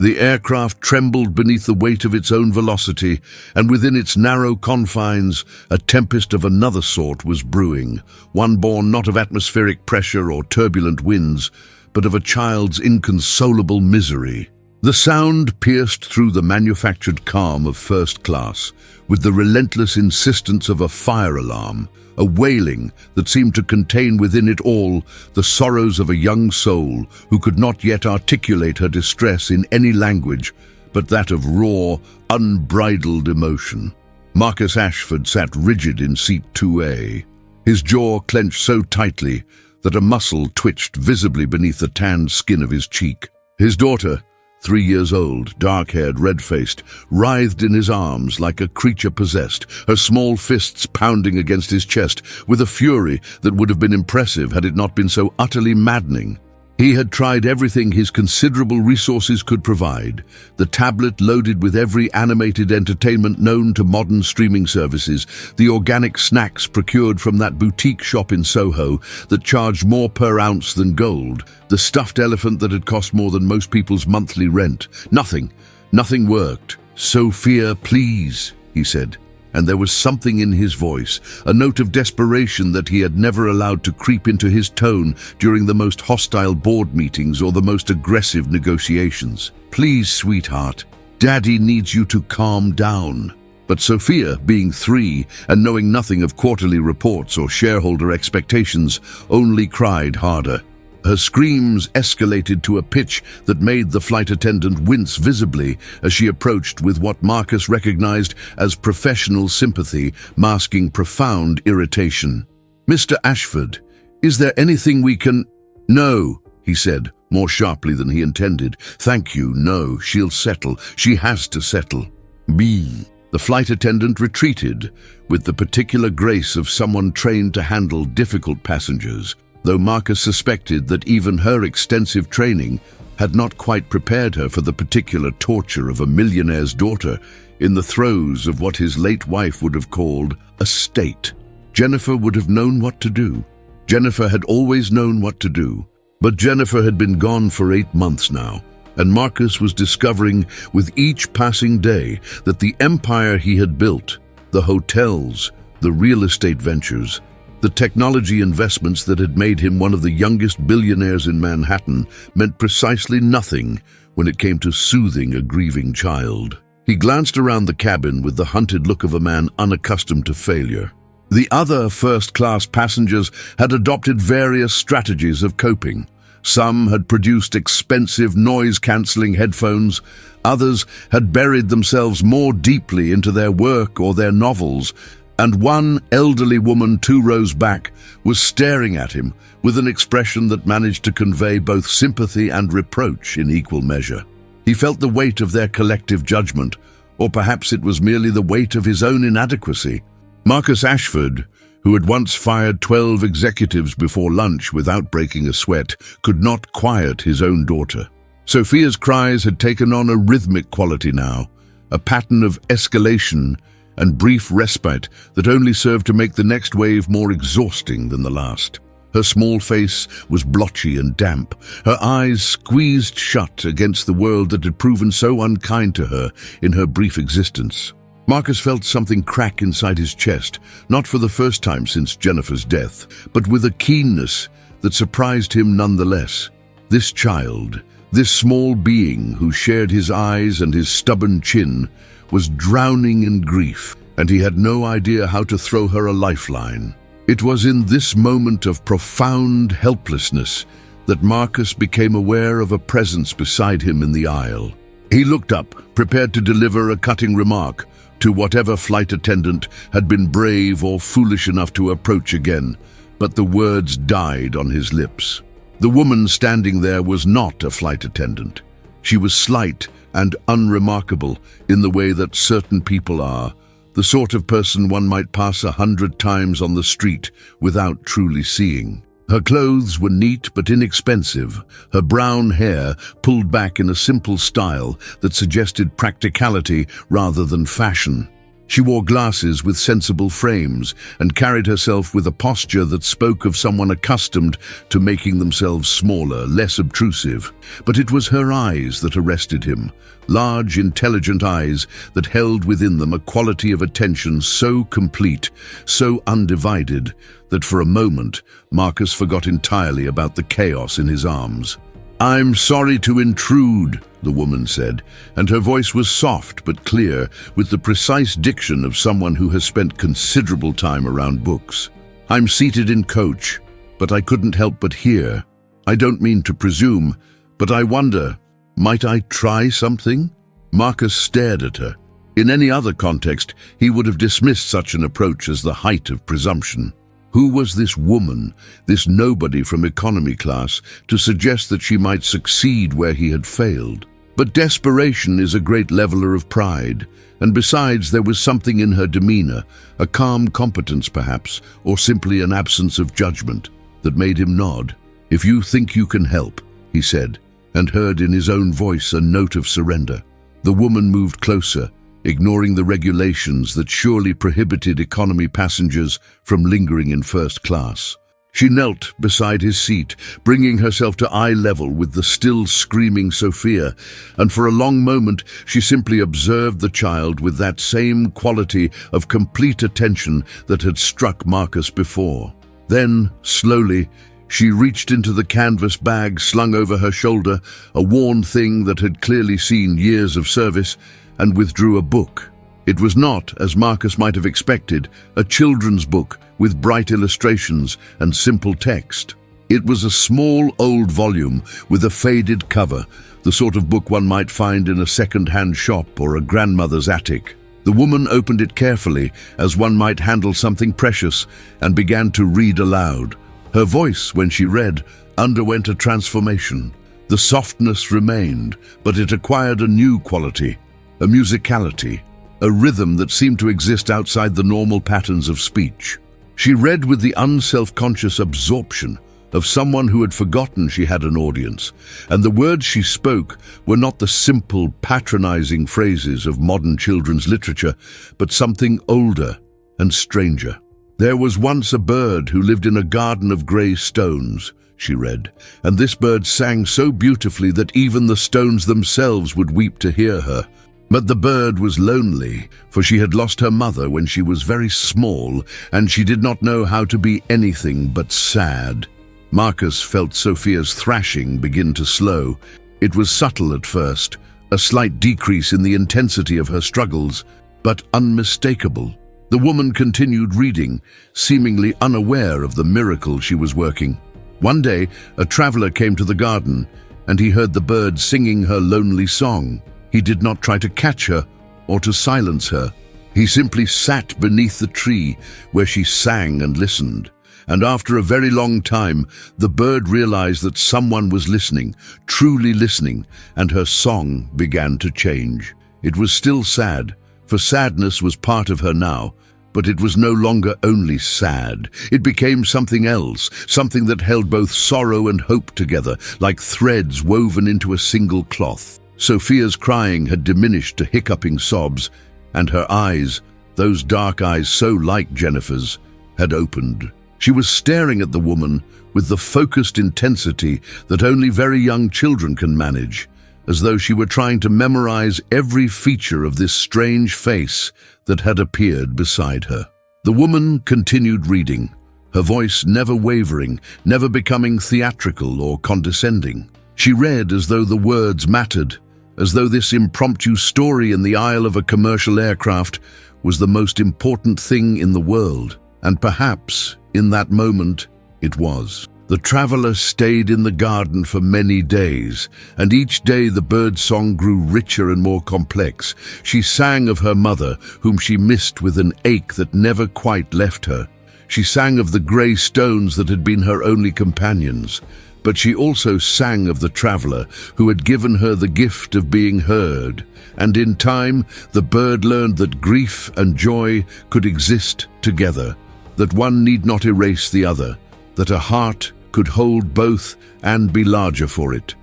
The aircraft trembled beneath the weight of its own velocity, and within its narrow confines, a tempest of another sort was brewing, one born not of atmospheric pressure or turbulent winds, but of a child's inconsolable misery. The sound pierced through the manufactured calm of first class, with the relentless insistence of a fire alarm, a wailing that seemed to contain within it all the sorrows of a young soul who could not yet articulate her distress in any language but that of raw, unbridled emotion. Marcus Ashford sat rigid in seat 2A, his jaw clenched so tightly that a muscle twitched visibly beneath the tanned skin of his cheek. His daughter, 3 years old, dark-haired, red-faced, writhed in his arms like a creature possessed, her small fists pounding against his chest with a fury that would have been impressive had it not been so utterly maddening. He had tried everything his considerable resources could provide, the tablet loaded with every animated entertainment known to modern streaming services, the organic snacks procured from that boutique shop in Soho that charged more per ounce than gold, the stuffed elephant that had cost more than most people's monthly rent. Nothing worked. "Sophia, please," he said. And there was something in his voice, a note of desperation that he had never allowed to creep into his tone during the most hostile board meetings or the most aggressive negotiations. "Please, sweetheart, Daddy needs you to calm down." But Sophia, being 3 and knowing nothing of quarterly reports or shareholder expectations, only cried harder. Her screams escalated to a pitch that made the flight attendant wince visibly as she approached with what Marcus recognized as professional sympathy, masking profound irritation. "Mr. Ashford, is there anything we can—" "No," he said, more sharply than he intended. "Thank you, no, she'll settle. She has to settle." B. The flight attendant retreated with the particular grace of someone trained to handle difficult passengers, though Marcus suspected that even her extensive training had not quite prepared her for the particular torture of a millionaire's daughter in the throes of what his late wife would have called a state. Jennifer would have known what to do. Jennifer had always known what to do. But Jennifer had been gone for 8 months now, and Marcus was discovering with each passing day that the empire he had built, the hotels, the real estate ventures, the technology investments that had made him one of the youngest billionaires in Manhattan, meant precisely nothing when it came to soothing a grieving child. He glanced around the cabin with the hunted look of a man unaccustomed to failure. The other first-class passengers had adopted various strategies of coping. Some had produced expensive noise-cancelling headphones. Others had buried themselves more deeply into their work or their novels, and one elderly woman 2 rows back was staring at him with an expression that managed to convey both sympathy and reproach in equal measure. He felt the weight of their collective judgment, or perhaps it was merely the weight of his own inadequacy. Marcus Ashford, who had once fired 12 executives before lunch without breaking a sweat, could not quiet his own daughter. Sophia's cries had taken on a rhythmic quality now, a pattern of escalation and brief respite that only served to make the next wave more exhausting than the last. Her small face was blotchy and damp, her eyes squeezed shut against the world that had proven so unkind to her in her brief existence. Marcus felt something crack inside his chest, not for the first time since Jennifer's death, but with a keenness that surprised him nonetheless. This child, this small being who shared his eyes and his stubborn chin, was drowning in grief, and he had no idea how to throw her a lifeline. It was in this moment of profound helplessness that Marcus became aware of a presence beside him in the aisle. He looked up, prepared to deliver a cutting remark to whatever flight attendant had been brave or foolish enough to approach again, but the words died on his lips. The woman standing there was not a flight attendant. She was slight and unremarkable in the way that certain people are, the sort of person one might pass 100 times on the street without truly seeing. Her clothes were neat but inexpensive, her brown hair pulled back in a simple style that suggested practicality rather than fashion. She wore glasses with sensible frames and carried herself with a posture that spoke of someone accustomed to making themselves smaller, less obtrusive. But it was her eyes that arrested him, large, intelligent eyes that held within them a quality of attention so complete, so undivided, that for a moment Marcus forgot entirely about the chaos in his arms. "I'm sorry to intrude," the woman said, and her voice was soft but clear, with the precise diction of someone who has spent considerable time around books. "I'm seated in coach, but I couldn't help but hear. I don't mean to presume, but I wonder, might I try something?" Marcus stared at her. In any other context, he would have dismissed such an approach as the height of presumption. Who was this woman, this nobody from economy class, to suggest that she might succeed where he had failed? But desperation is a great leveler of pride, and besides there was something in her demeanor, a calm competence perhaps, or simply an absence of judgment, that made him nod. "If you think you can help," he said, and heard in his own voice a note of surrender. The woman moved closer, ignoring the regulations that surely prohibited economy passengers from lingering in first class. She knelt beside his seat, bringing herself to eye level with the still screaming Sophia, and for a long moment she simply observed the child with that same quality of complete attention that had struck Marcus before. Then, slowly, she reached into the canvas bag slung over her shoulder, a worn thing that had clearly seen years of service, and withdrew a book. It was not, as Marcus might have expected, a children's book with bright illustrations and simple text. It was a small old volume with a faded cover, the sort of book one might find in a second-hand shop or a grandmother's attic. The woman opened it carefully, as one might handle something precious, and began to read aloud. Her voice, when she read, underwent a transformation. The softness remained, but it acquired a new quality, a musicality, a rhythm that seemed to exist outside the normal patterns of speech. She read with the unself-conscious absorption of someone who had forgotten she had an audience, and the words she spoke were not the simple, patronizing phrases of modern children's literature, but something older and stranger. "There was once a bird who lived in a garden of grey stones," she read, "and this bird sang so beautifully that even the stones themselves would weep to hear her. But the bird was lonely, for she had lost her mother when she was very small, and she did not know how to be anything but sad." Marcus felt Sophia's thrashing begin to slow. It was subtle at first, a slight decrease in the intensity of her struggles, but unmistakable. The woman continued reading, seemingly unaware of the miracle she was working. One day, a traveler came to the garden, and he heard the bird singing her lonely song. He did not try to catch her or to silence her. He simply sat beneath the tree where she sang and listened. And after a very long time, the bird realized that someone was listening, truly listening, and her song began to change. It was still sad, for sadness was part of her now, but it was no longer only sad. It became something else, something that held both sorrow and hope together, like threads woven into a single cloth. Sophia's crying had diminished to hiccuping sobs, and her eyes, those dark eyes so like Jennifer's, had opened. She was staring at the woman with the focused intensity that only very young children can manage, as though she were trying to memorize every feature of this strange face that had appeared beside her. The woman continued reading, her voice never wavering, never becoming theatrical or condescending. She read as though the words mattered, as though this impromptu story in the aisle of a commercial aircraft was the most important thing in the world. And perhaps, in that moment, it was. The traveler stayed in the garden for many days, and each day the bird's song grew richer and more complex. She sang of her mother, whom she missed with an ache that never quite left her. She sang of the grey stones that had been her only companions. But she also sang of the traveler who had given her the gift of being heard, and in time the bird learned that grief and joy could exist together, that one need not erase the other, that a heart could hold both and be larger for it.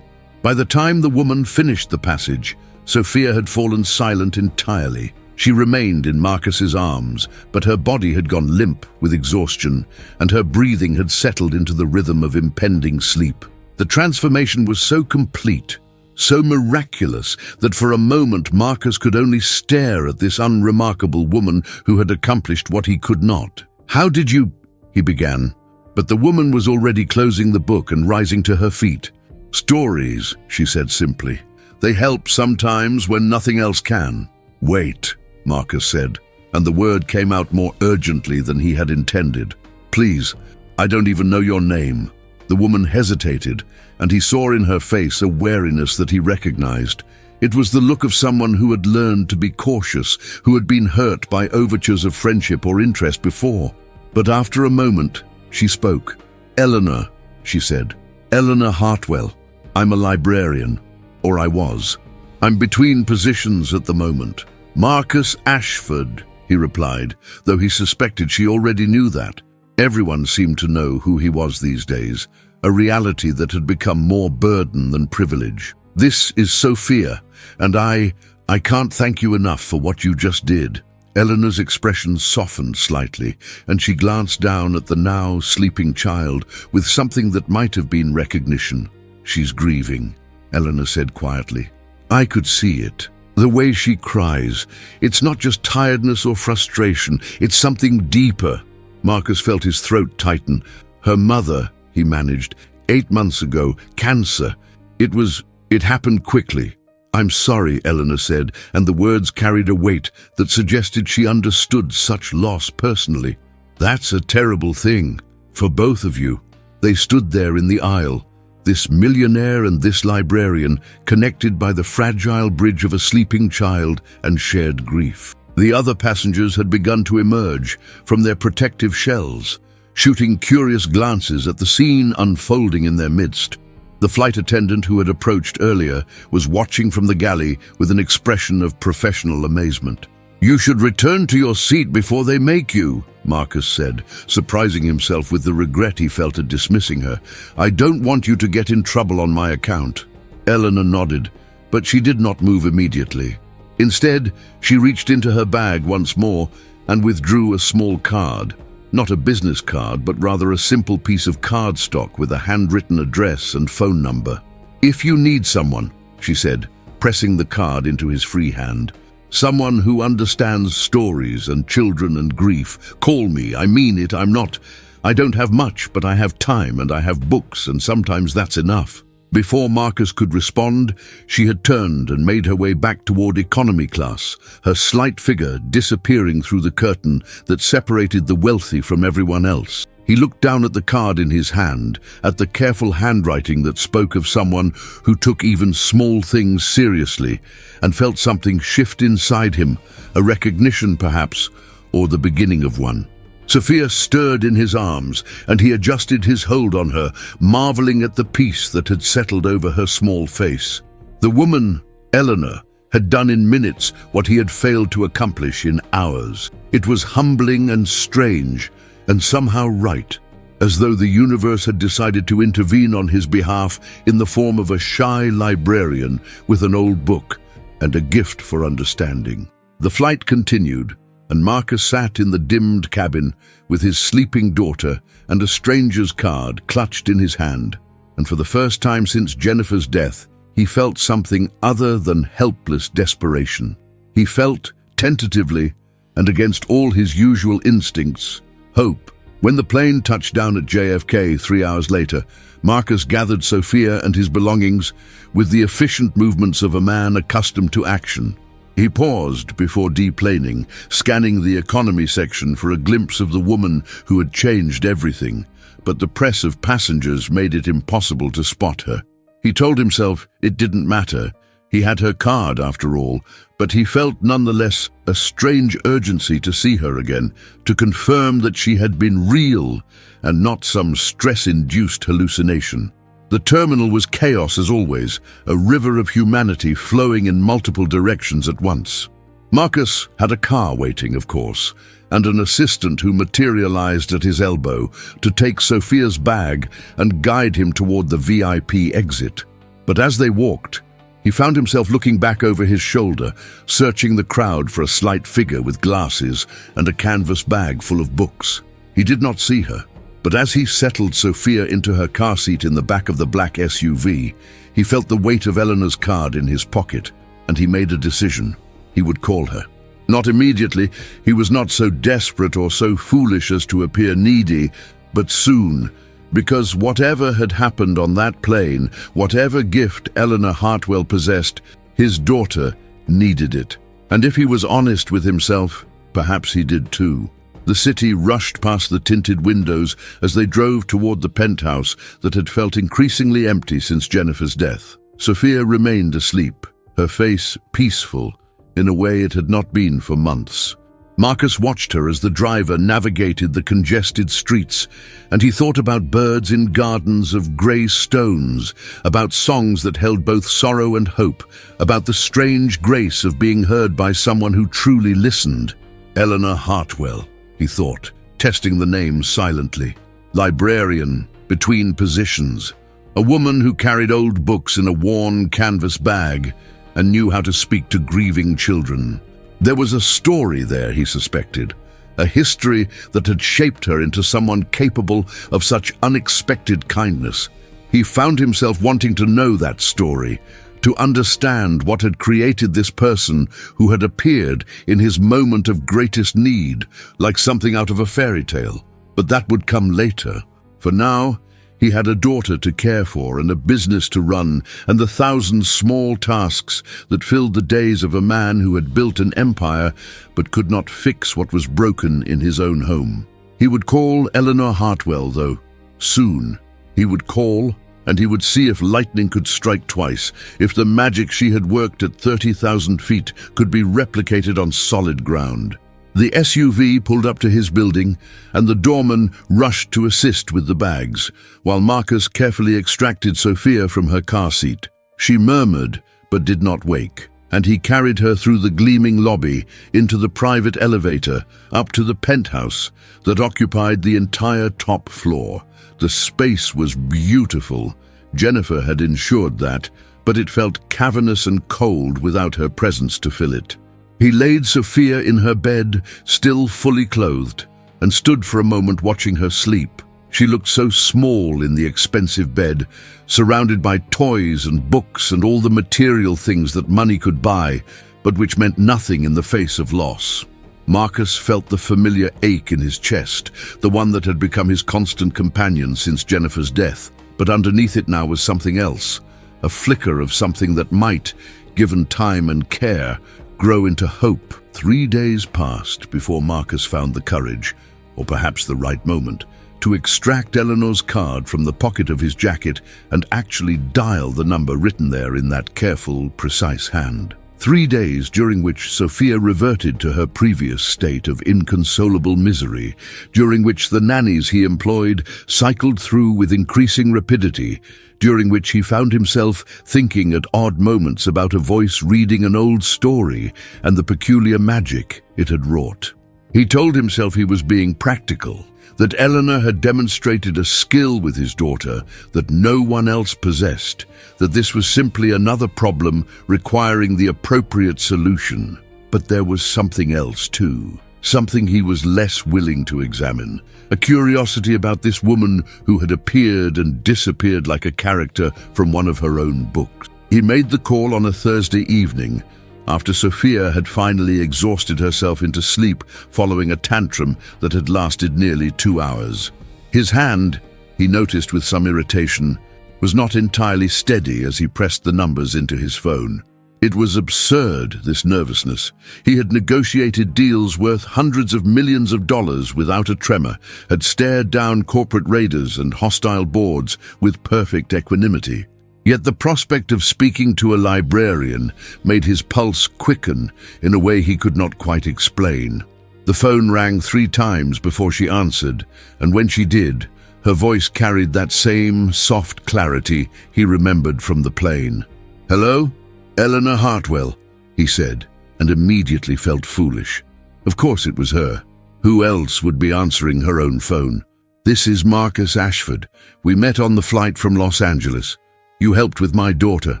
By the time the woman finished the passage, Sophia had fallen silent entirely. She remained in Marcus's arms, but her body had gone limp with exhaustion, and her breathing had settled into the rhythm of impending sleep. The transformation was so complete, so miraculous, that for a moment Marcus could only stare at this unremarkable woman who had accomplished what he could not. "How did you—" he began, but the woman was already closing the book and rising to her feet. "Stories," she said simply. "They help sometimes when nothing else can." "Wait," Marcus said, and the word came out more urgently than he had intended. "Please, I don't even know your name." The woman hesitated, and he saw in her face a wariness that he recognized. It was the look of someone who had learned to be cautious, who had been hurt by overtures of friendship or interest before. But after a moment, she spoke. "Eleanor," she said. "Eleanor Hartwell. I'm a librarian. Or I was. I'm between positions at the moment." "Marcus Ashford," he replied, though he suspected she already knew that. Everyone seemed to know who he was these days, a reality that had become more burden than privilege. "This is Sophia, and I can't thank you enough for what you just did." Eleanor's expression softened slightly, and she glanced down at the now sleeping child with something that might have been recognition. "She's grieving," Eleanor said quietly. "I could see it. The way she cries. It's not just tiredness or frustration, it's something deeper." Marcus felt his throat tighten. "Her mother," he managed, 8 months ago, cancer. It happened quickly." "I'm sorry," Eleanor said, and the words carried a weight that suggested she understood such loss personally. "That's a terrible thing. For both of you." They stood there in the aisle, this millionaire and this librarian, connected by the fragile bridge of a sleeping child and shared grief. The other passengers had begun to emerge from their protective shells, shooting curious glances at the scene unfolding in their midst. The flight attendant who had approached earlier was watching from the galley with an expression of professional amazement. "You should return to your seat before they make you," Marcus said, surprising himself with the regret he felt at dismissing her. "I don't want you to get in trouble on my account." Eleanor nodded, but she did not move immediately. Instead, she reached into her bag once more and withdrew a small card. Not a business card, but rather a simple piece of cardstock with a handwritten address and phone number. "If you need someone," she said, pressing the card into his free hand, "someone who understands stories and children and grief, call me. I mean it. I don't have much, but I have time and I have books, and sometimes that's enough." Before Marcus could respond, she had turned and made her way back toward economy class, her slight figure disappearing through the curtain that separated the wealthy from everyone else. He looked down at the card in his hand, at the careful handwriting that spoke of someone who took even small things seriously, and felt something shift inside him, a recognition perhaps, or the beginning of one. Sophia stirred in his arms, and he adjusted his hold on her, marveling at the peace that had settled over her small face. The woman, Eleanor, had done in minutes what he had failed to accomplish in hours. It was humbling and strange, and somehow right, as though the universe had decided to intervene on his behalf in the form of a shy librarian with an old book and a gift for understanding. The flight continued, and Marcus sat in the dimmed cabin with his sleeping daughter and a stranger's card clutched in his hand. And for the first time since Jennifer's death, he felt something other than helpless desperation. He felt, tentatively, and against all his usual instincts, hope. When the plane touched down at JFK 3 hours later, Marcus gathered Sophia and his belongings with the efficient movements of a man accustomed to action. He paused before deplaning, scanning the economy section for a glimpse of the woman who had changed everything, but the press of passengers made it impossible to spot her. He told himself it didn't matter. He had her card, after all, but he felt nonetheless a strange urgency to see her again, to confirm that she had been real and not some stress-induced hallucination. The terminal was chaos as always, a river of humanity flowing in multiple directions at once. Marcus had a car waiting, of course, and an assistant who materialized at his elbow to take Sophia's bag and guide him toward the VIP exit. But as they walked, He found himself looking back over his shoulder, searching the crowd for a slight figure with glasses and a canvas bag full of books. He did not see her, but as he settled Sophia into her car seat in the back of the black SUV, he felt the weight of Eleanor's card in his pocket, and he made a decision. He would call her. Not immediately. He was not so desperate or so foolish as to appear needy, but soon, because whatever had happened on that plane, whatever gift Eleanor Hartwell possessed, his daughter needed it. And if he was honest with himself, perhaps he did too. The city rushed past the tinted windows as they drove toward the penthouse that had felt increasingly empty since Jennifer's death. Sophia remained asleep, her face peaceful in a way it had not been for months. Marcus watched her as the driver navigated the congested streets, and he thought about birds in gardens of grey stones, about songs that held both sorrow and hope, about the strange grace of being heard by someone who truly listened. Eleanor Hartwell, he thought, testing the name silently. Librarian, between positions. A woman who carried old books in a worn canvas bag and knew how to speak to grieving children. There was a story there, he suspected, a history that had shaped her into someone capable of such unexpected kindness. He found himself wanting to know that story, to understand what had created this person who had appeared in his moment of greatest need, like something out of a fairy tale. But that would come later. For now, he had a daughter to care for and a business to run, and the thousand small tasks that filled the days of a man who had built an empire but could not fix what was broken in his own home. He would call Eleanor Hartwell, though. Soon. He would call, and he would see if lightning could strike twice, if the magic she had worked at 30,000 feet could be replicated on solid ground. The SUV pulled up to his building, and the doorman rushed to assist with the bags, while Marcus carefully extracted Sophia from her car seat. She murmured, but did not wake, and he carried her through the gleaming lobby into the private elevator, up to the penthouse that occupied the entire top floor. The space was beautiful. Jennifer had ensured that, but it felt cavernous and cold without her presence to fill it. He laid Sophia in her bed, still fully clothed, and stood for a moment watching her sleep. She looked so small in the expensive bed, surrounded by toys and books and all the material things that money could buy, but which meant nothing in the face of loss. Marcus felt the familiar ache in his chest, the one that had become his constant companion since Jennifer's death. But underneath it now was something else, a flicker of something that might, given time and care, grow into hope. 3 days passed before Marcus found the courage, or perhaps the right moment, to extract Eleanor's card from the pocket of his jacket and actually dial the number written there in that careful, precise hand. 3 days during which Sophia reverted to her previous state of inconsolable misery, during which the nannies he employed cycled through with increasing rapidity, during which he found himself thinking at odd moments about a voice reading an old story and the peculiar magic it had wrought. He told himself he was being practical, that Eleanor had demonstrated a skill with his daughter that no one else possessed, that this was simply another problem requiring the appropriate solution. But there was something else too, something he was less willing to examine, a curiosity about this woman who had appeared and disappeared like a character from one of her own books. He made the call on a Thursday evening, after Sophia had finally exhausted herself into sleep following a tantrum that had lasted nearly 2 hours. His hand, he noticed with some irritation, was not entirely steady as he pressed the numbers into his phone. It was absurd, this nervousness. He had negotiated deals worth hundreds of millions of dollars without a tremor, had stared down corporate raiders and hostile boards with perfect equanimity. Yet the prospect of speaking to a librarian made his pulse quicken in a way he could not quite explain. The phone rang 3 times before she answered, and when she did, her voice carried that same soft clarity he remembered from the plane. "Hello? Eleanor Hartwell," he said, and immediately felt foolish. Of course it was her. Who else would be answering her own phone? "This is Marcus Ashford. We met on the flight from Los Angeles. You helped with my daughter."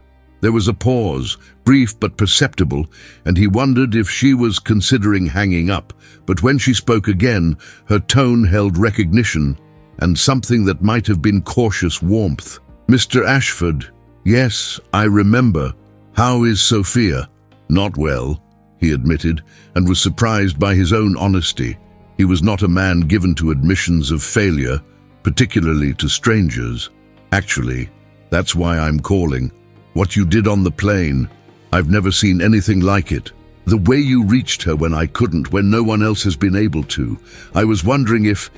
There was a pause, brief but perceptible, and he wondered if she was considering hanging up, but when she spoke again, her tone held recognition and something that might have been cautious warmth. "Mr. Ashford, yes, I remember. How is Sophia?" "Not well," he admitted, and was surprised by his own honesty. He was not a man given to admissions of failure, particularly to strangers. "Actually, that's why I'm calling. What you did on the plane, I've never seen anything like it. The way you reached her when I couldn't, when no one else has been able to. I was wondering if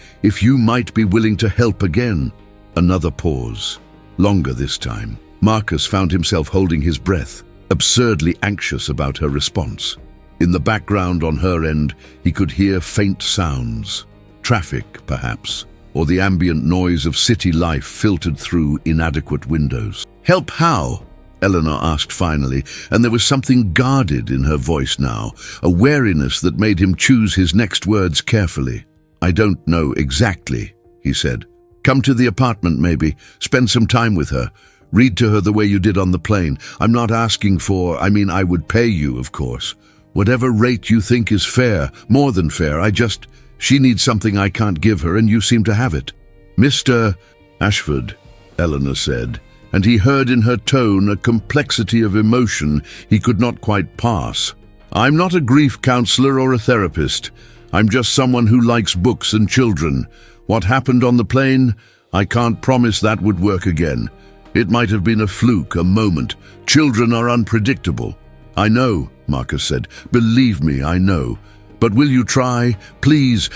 you might be willing to help again." Another pause, longer this time. Marcus found himself holding his breath, absurdly anxious about her response. In the background on her end, he could hear faint sounds. Traffic, perhaps, or the ambient noise of city life filtered through inadequate windows. "Help how?" Eleanor asked finally, and there was something guarded in her voice now, a wariness that made him choose his next words carefully. "I don't know exactly," he said. "Come to the apartment maybe, spend some time with her. Read to her the way you did on the plane. I'm not asking for, I would pay you, of course. Whatever rate you think is fair, more than fair, she needs something I can't give her, and you seem to have it." "Mr. Ashford," Eleanor said, and he heard in her tone a complexity of emotion he could not quite pass. "I'm not a grief counselor or a therapist. I'm just someone who likes books and children. What happened on the plane, I can't promise that would work again. It might have been a fluke, a moment. Children are unpredictable." "I know," Marcus said. "Believe me, I know. But will you try? Please,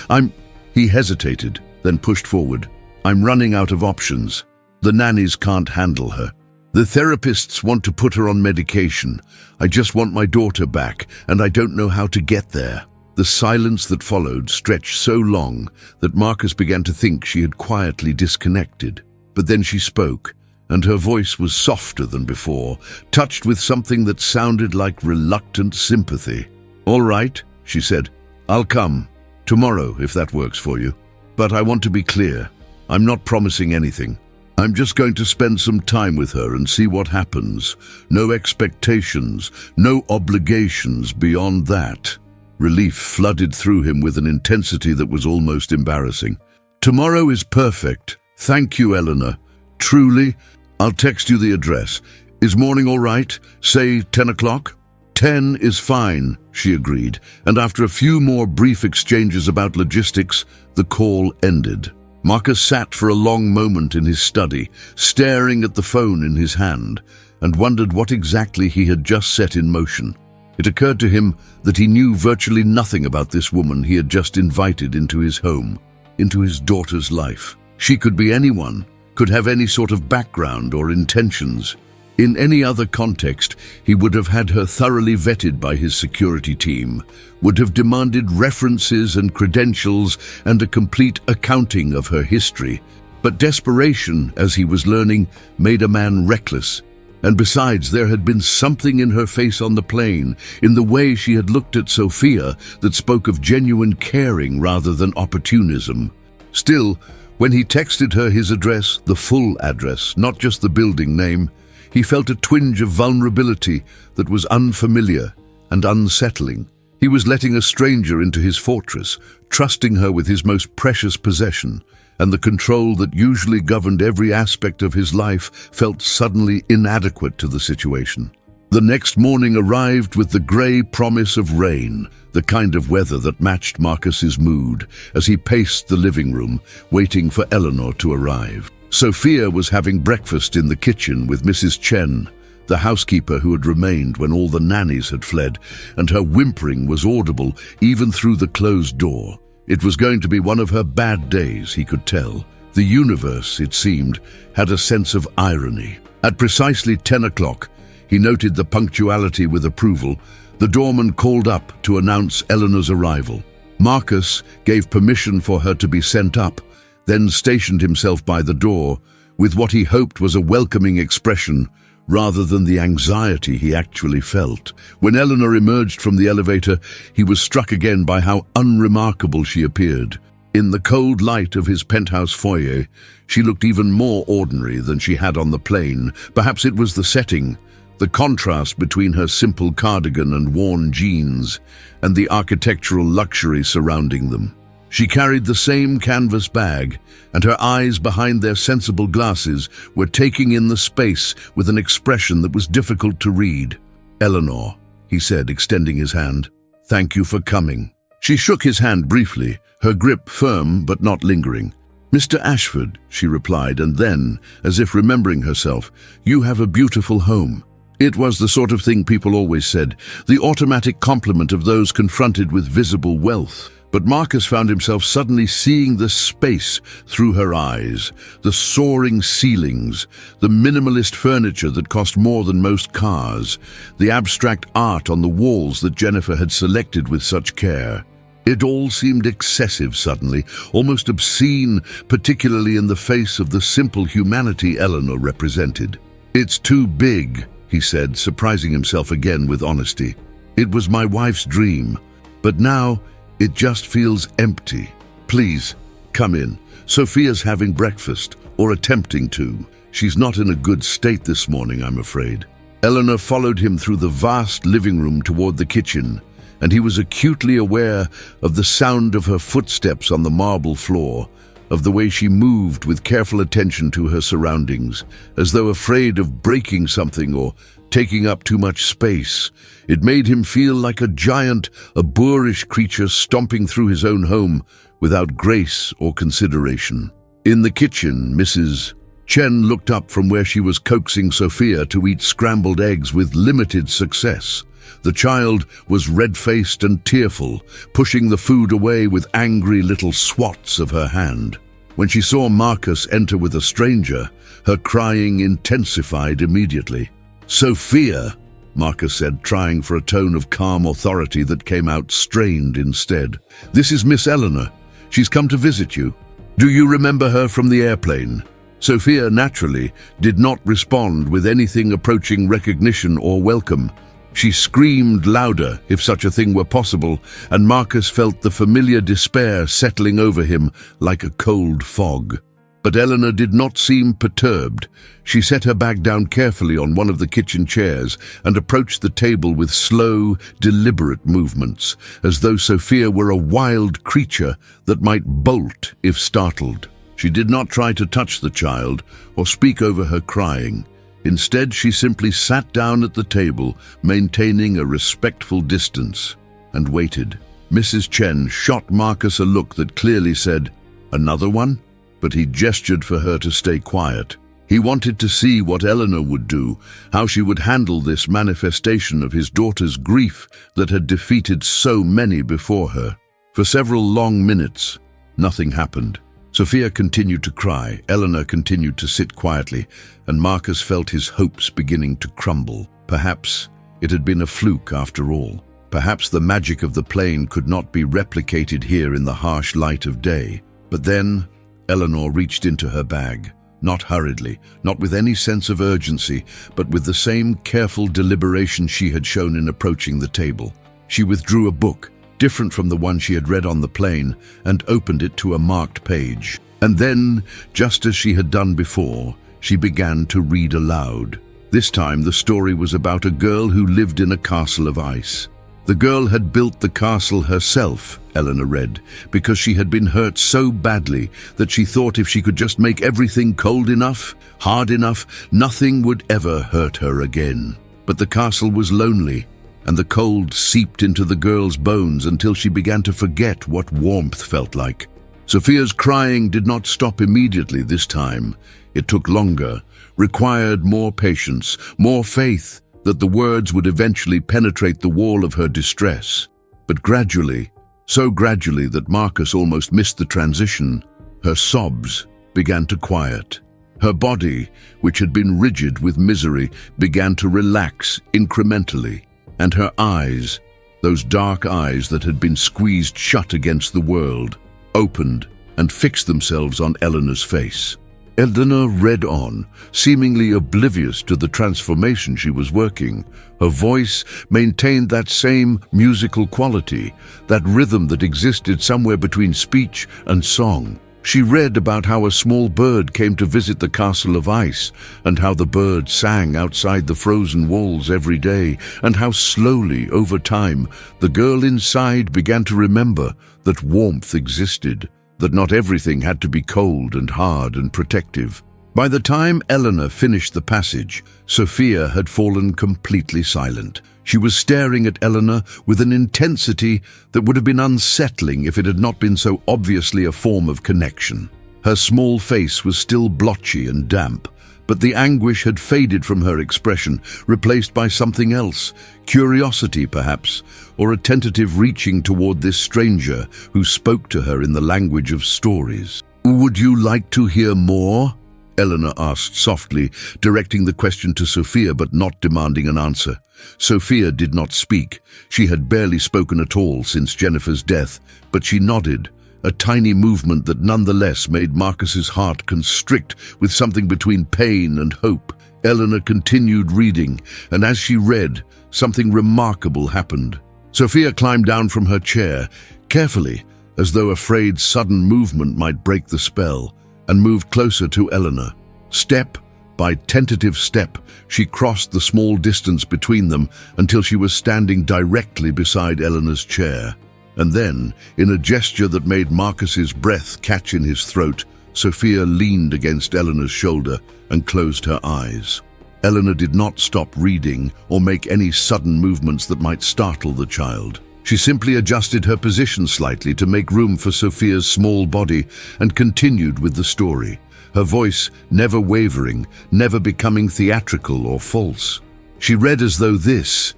He hesitated, then pushed forward. "I'm running out of options. The nannies can't handle her. The therapists want to put her on medication. I just want my daughter back, and I don't know how to get there." The silence that followed stretched so long that Marcus began to think she had quietly disconnected. But then she spoke, and her voice was softer than before, touched with something that sounded like reluctant sympathy. "All right," she said. "I'll come. Tomorrow, if that works for you. But I want to be clear. I'm not promising anything. I'm just going to spend some time with her and see what happens. No expectations, no obligations beyond that." Relief flooded through him with an intensity that was almost embarrassing. "Tomorrow is perfect. Thank you, Eleanor. Truly, I'll text you the address. Is morning all right? Say 10 o'clock? 10 is fine," she agreed, and after a few more brief exchanges about logistics, the call ended. Marcus sat for a long moment in his study, staring at the phone in his hand, and wondered what exactly he had just set in motion. It occurred to him that he knew virtually nothing about this woman he had just invited into his home, into his daughter's life. She could be anyone, could have any sort of background or intentions. In any other context, he would have had her thoroughly vetted by his security team, would have demanded references and credentials and a complete accounting of her history. But desperation, as he was learning, made a man reckless. And besides, there had been something in her face on the plane, in the way she had looked at Sophia, that spoke of genuine caring rather than opportunism. Still, when he texted her his address, the full address, not just the building name, he felt a twinge of vulnerability that was unfamiliar and unsettling. He was letting a stranger into his fortress, trusting her with his most precious possession, and the control that usually governed every aspect of his life felt suddenly inadequate to the situation. The next morning arrived with the grey promise of rain, the kind of weather that matched Marcus's mood as he paced the living room, waiting for Eleanor to arrive. Sophia was having breakfast in the kitchen with Mrs. Chen, the housekeeper who had remained when all the nannies had fled, and her whimpering was audible even through the closed door. It was going to be one of her bad days, he could tell. The universe, it seemed, had a sense of irony. At precisely 10 o'clock, he noted the punctuality with approval. The doorman called up to announce Eleanor's arrival. Marcus gave permission for her to be sent up, then stationed himself by the door with what he hoped was a welcoming expression rather than the anxiety he actually felt. When Eleanor emerged from the elevator, he was struck again by how unremarkable she appeared. In the cold light of his penthouse foyer, she looked even more ordinary than she had on the plane. Perhaps it was the setting, The contrast between her simple cardigan and worn jeans, and the architectural luxury surrounding them. She carried the same canvas bag, and her eyes behind their sensible glasses were taking in the space with an expression that was difficult to read. "Eleanor," he said, extending his hand. "Thank you for coming." She shook his hand briefly, her grip firm but not lingering. "Mr. Ashford," she replied, and then, as if remembering herself, "You have a beautiful home." It was the sort of thing people always said, the automatic compliment of those confronted with visible wealth. But Marcus found himself suddenly seeing the space through her eyes, the soaring ceilings, the minimalist furniture that cost more than most cars, the abstract art on the walls that Jennifer had selected with such care. It all seemed excessive suddenly, almost obscene, particularly in the face of the simple humanity Eleanor represented. "It's too big," he said, surprising himself again with honesty. "It was my wife's dream, but now it just feels empty. Please, come in. Sophia's having breakfast, or attempting to. She's not in a good state this morning, I'm afraid." Eleanor followed him through the vast living room toward the kitchen, and he was acutely aware of the sound of her footsteps on the marble floor, of the way she moved with careful attention to her surroundings, as though afraid of breaking something or taking up too much space. It made him feel like a giant, a boorish creature stomping through his own home without grace or consideration. In the kitchen, Mrs. Chen looked up from where she was coaxing Sophia to eat scrambled eggs with limited success. The child was red-faced and tearful, pushing the food away with angry little swats of her hand. When she saw Marcus enter with a stranger, her crying intensified immediately. "Sophia," Marcus said, trying for a tone of calm authority that came out strained instead. "This is Miss Eleanor. She's come to visit you. Do you remember her from the airplane?" Sophia, naturally, did not respond with anything approaching recognition or welcome. She screamed louder, if such a thing were possible, and Marcus felt the familiar despair settling over him like a cold fog. But Eleanor did not seem perturbed. She set her bag down carefully on one of the kitchen chairs and approached the table with slow, deliberate movements, as though Sophia were a wild creature that might bolt if startled. She did not try to touch the child or speak over her crying. Instead, she simply sat down at the table, maintaining a respectful distance, and waited. Mrs. Chen shot Marcus a look that clearly said, "Another one?" But he gestured for her to stay quiet. He wanted to see what Eleanor would do, how she would handle this manifestation of his daughter's grief that had defeated so many before her. For several long minutes, nothing happened. Sophia continued to cry, Eleanor continued to sit quietly, and Marcus felt his hopes beginning to crumble. Perhaps it had been a fluke after all. Perhaps the magic of the plane could not be replicated here in the harsh light of day. But then Eleanor reached into her bag, not hurriedly, not with any sense of urgency, but with the same careful deliberation she had shown in approaching the table. She withdrew a book, different from the one she had read on the plane, and opened it to a marked page. And then, just as she had done before, she began to read aloud. This time the story was about a girl who lived in a castle of ice. The girl had built the castle herself, Eleanor read, because she had been hurt so badly that she thought if she could just make everything cold enough, hard enough, nothing would ever hurt her again. But the castle was lonely, and the cold seeped into the girl's bones until she began to forget what warmth felt like. Sophia's crying did not stop immediately this time. It took longer, required more patience, more faith that the words would eventually penetrate the wall of her distress. But gradually, so gradually that Marcus almost missed the transition, her sobs began to quiet. Her body, which had been rigid with misery, began to relax incrementally, and her eyes, those dark eyes that had been squeezed shut against the world, opened and fixed themselves on Eleanor's face. Eleanor read on, seemingly oblivious to the transformation she was working. Her voice maintained that same musical quality, that rhythm that existed somewhere between speech and song. She read about how a small bird came to visit the castle of ice, and how the bird sang outside the frozen walls every day, and how slowly, over time, the girl inside began to remember that warmth existed, that not everything had to be cold and hard and protective. By the time Eleanor finished the passage, Sophia had fallen completely silent. She was staring at Eleanor with an intensity that would have been unsettling if it had not been so obviously a form of connection. Her small face was still blotchy and damp, but the anguish had faded from her expression, replaced by something else, curiosity perhaps, or a tentative reaching toward this stranger who spoke to her in the language of stories. "Would you like to hear more?" Eleanor asked softly, directing the question to Sophia but not demanding an answer. Sophia did not speak. She had barely spoken at all since Jennifer's death, but she nodded, a tiny movement that nonetheless made Marcus's heart constrict with something between pain and hope. Eleanor continued reading, and as she read, something remarkable happened. Sophia climbed down from her chair, carefully, as though afraid sudden movement might break the spell, and moved closer to Eleanor. Step by tentative step, she crossed the small distance between them until she was standing directly beside Eleanor's chair. And then, in a gesture that made Marcus's breath catch in his throat, Sophia leaned against Eleanor's shoulder and closed her eyes. Eleanor did not stop reading or make any sudden movements that might startle the child. She simply adjusted her position slightly to make room for Sophia's small body and continued with the story, her voice never wavering, never becoming theatrical or false. She read as though this